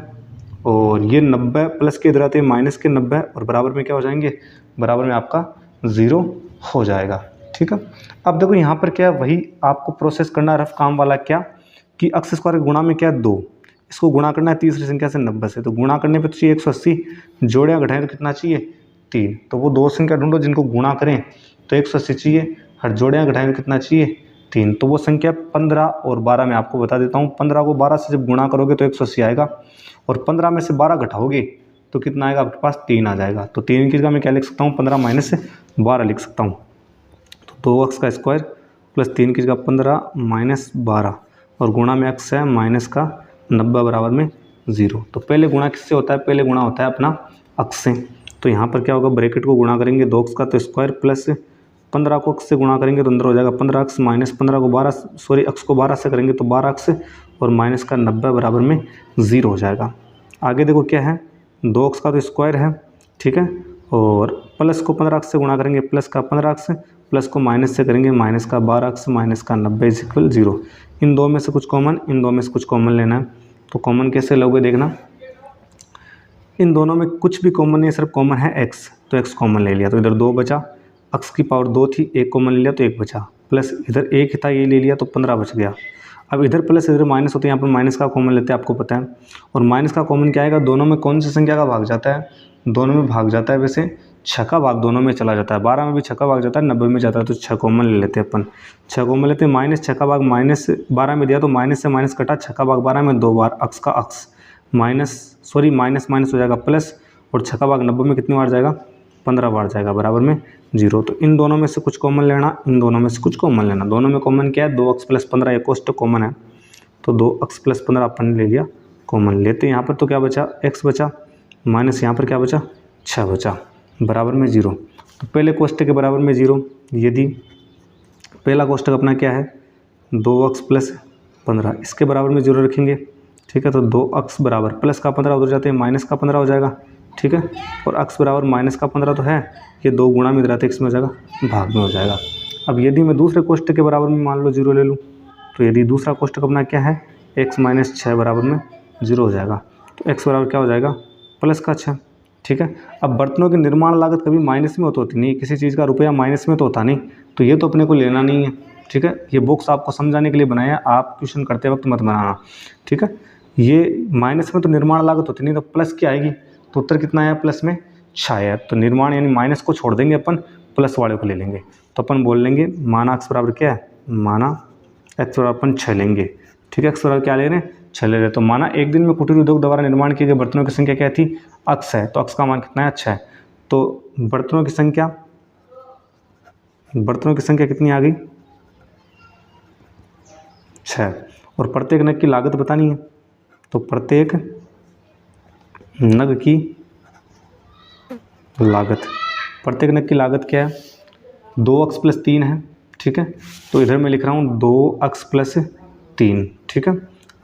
और ये 90 प्लस के इधर आते हैं माइनस के 90, और बराबर में क्या हो जाएंगे, बराबर में आपका 0 हो जाएगा, ठीक है। अब देखो यहाँ पर क्या है, वही आपको प्रोसेस करना रफ काम वाला, क्या कि अक्स स्क्वायर के गुणा में क्या है 2, इसको गुणा करना है तीसरी संख्या से 90 से, तो गुणा करने पे तो चाहिए 180, जोड़े घटाएं तो कितना चाहिए 3, तो वो 2 संख्या ढूंढो जिनको गुणा करें तो 180 चाहिए, हर जोड़ियाँ घटाएं तो कितना चाहिए 3, तो वो संख्या 15 और 12 में आपको बता देता हूँ। 15 को 12 से जब गुणा करोगे तो 180 आएगा, और 15 में से 12 घटाओगे तो कितना आएगा आपके पास 3 आ जाएगा। तो 3 की जगह मैं क्या लिख सकता हूँ, 15 माइनस 12 लिख सकता हूँ। तो 2 अक्स का स्क्वायर प्लस 3 की जगह 15 माइनस 12, और गुणा में अक्स है माइनस का 90 बराबर में 0। तो पहले गुणा किससे होता है, पहले गुणा होता है अपना अक्स से। तो यहाँ पर क्या होगा, ब्रैकेट को गुणा करेंगे 2 अक्स का तो स्क्वायर प्लस 15 को x से गुणा करेंगे तो अंदर हो जाएगा 15x माइनस 15 को 12 सॉरी x को 12 से करेंगे तो 12x और माइनस का 90 बराबर में 0 हो जाएगा। आगे देखो क्या है, 2x का तो स्क्वायर है, ठीक है, और प्लस को 15x से गुणा करेंगे प्लस का 15x, प्लस को माइनस से करेंगे माइनस का 12x माइनस का 90 इज इक्वल 0। इन दो में से कुछ कॉमन, इन दो में से कुछ कॉमन लेना है। तो कॉमन कैसे लोगे देखना, इन दोनों में कुछ भी कॉमन नहीं है, सिर्फ कॉमन है x, तो x कॉमन ले लिया तो इधर 2 बचा, x की पावर 2 थी, 1 कॉमन ले लिया तो 1 बचा, प्लस इधर 1 था ये ले लिया तो 15 बच गया। अब इधर प्लस इधर माइनस होते हैं, यहाँ पर माइनस का कॉमन लेते हैं, आपको पता है। और माइनस का कॉमन क्या आएगा, दोनों में कौन सी संख्या का भाग जाता है, दोनों में भाग जाता है, वैसे 6 का भाग दोनों में चला जाता है, 12 में भी 6 का भाग जाता है, 90 में जाता है, तो 6 कॉमन ले लेते हैं अपन, 6 कॉमन लेते हैं। माइनस 6 का भाग माइनस 12 में दिया तो माइनस से माइनस कटा, 6 का भाग 12 में 2 बार, x का x minus sorry minus minus हो जाएगा प्लस, और 6 का भाग 90 में कितनी बार जाएगा, 15 बार जाएगा, बराबर में 0। तो इन दोनों में से कुछ कॉमन लेना, इन दोनों में से कुछ कॉमन लेना। दोनों में कॉमन क्या है, 2x प्लस 15 एक कोष्ट कॉमन है, तो 2x प्लस 15 अपन ने ले लिया कॉमन। लेते हैं यहाँ पर तो क्या बचा, x बचा, माइनस यहाँ पर क्या बचा, 6 बचा, बराबर में 0। तो पहले कोष्टक के बराबर में 0, यदि पहला कोष्टक अपना क्या है 2x प्लस 15, इसके बराबर में 0 रखेंगे, ठीक है, तो 2x बराबर प्लस का 15 उधर जाते हैं माइनस का 15 हो जाएगा, ठीक है, और x बराबर माइनस का 15 तो है, ये 2 गुणा में इधर आते x में हो जाएगा, भाग में हो जाएगा। अब यदि मैं दूसरे कोष्टक के बराबर में मान लो 0 ले लूँ, तो यदि दूसरा कोष्टक अपना क्या है x माइनस 6 बराबर में 0 हो जाएगा, तो x बराबर क्या हो जाएगा, प्लस का 6, ठीक है। अब बर्तनों की निर्माण लागत कभी माइनस में होती नहीं, किसी चीज़ का रुपया माइनस में तो होता नहीं, तो ये तो अपने को लेना नहीं है, ठीक है। ये बुक्स आपको समझाने के लिए बनाया, आप ट्यूशन करते वक्त मत बनाना, ठीक है। ये माइनस में तो निर्माण लागत होती नहीं, तो प्लस क्या आएगी, तो उत्तर कितना आया, प्लस में 6 है। तो निर्माण यानी माइनस को छोड़ देंगे अपन, प्लस वाले को ले लेंगे, तो अपन बोल लेंगे माना x बराबर क्या है, माना x बराबर अपन 6 लेंगे, ठीक है। x बराबर क्या ले रहे हैं, 6 ले रहे हैं। तो माना एक दिन में कुटीर उद्योग द्वारा निर्माण किए गए बर्तनों की संख्या क्या थी, x है, तो x का मान कितना है, 6 है। तो बर्तनों की संख्या कितनी आ गई, 6, और प्रत्येक नग की लागत बतानी है, तो प्रत्येक नग की लागत, प्रत्येक नग की लागत क्या है, 2x प्लस 3 है, ठीक है। तो इधर मैं लिख रहा हूँ 2x प्लस 3, ठीक है।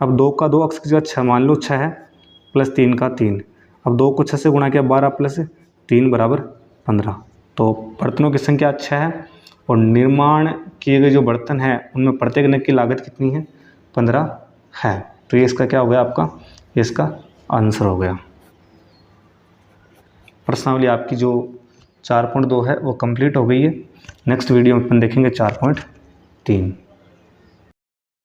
अब 2 का 2x की जगह 6 मान लो, 6 है, प्लस 3 का 3, अब 2 को 6 से गुणा किया 12 प्लस 3 बराबर 15। तो बर्तनों की संख्या 6 है, और निर्माण किए गए जो बर्तन हैं उनमें प्रत्येक नग की लागत कितनी है, 15 है। तो ये इसका क्या हो गया आपका, ये इसका आंसर हो गया। प्रश्नावली आपकी जो 4.2 है वो कंप्लीट हो गई है। नेक्स्ट वीडियो में अपन देखेंगे 4.3।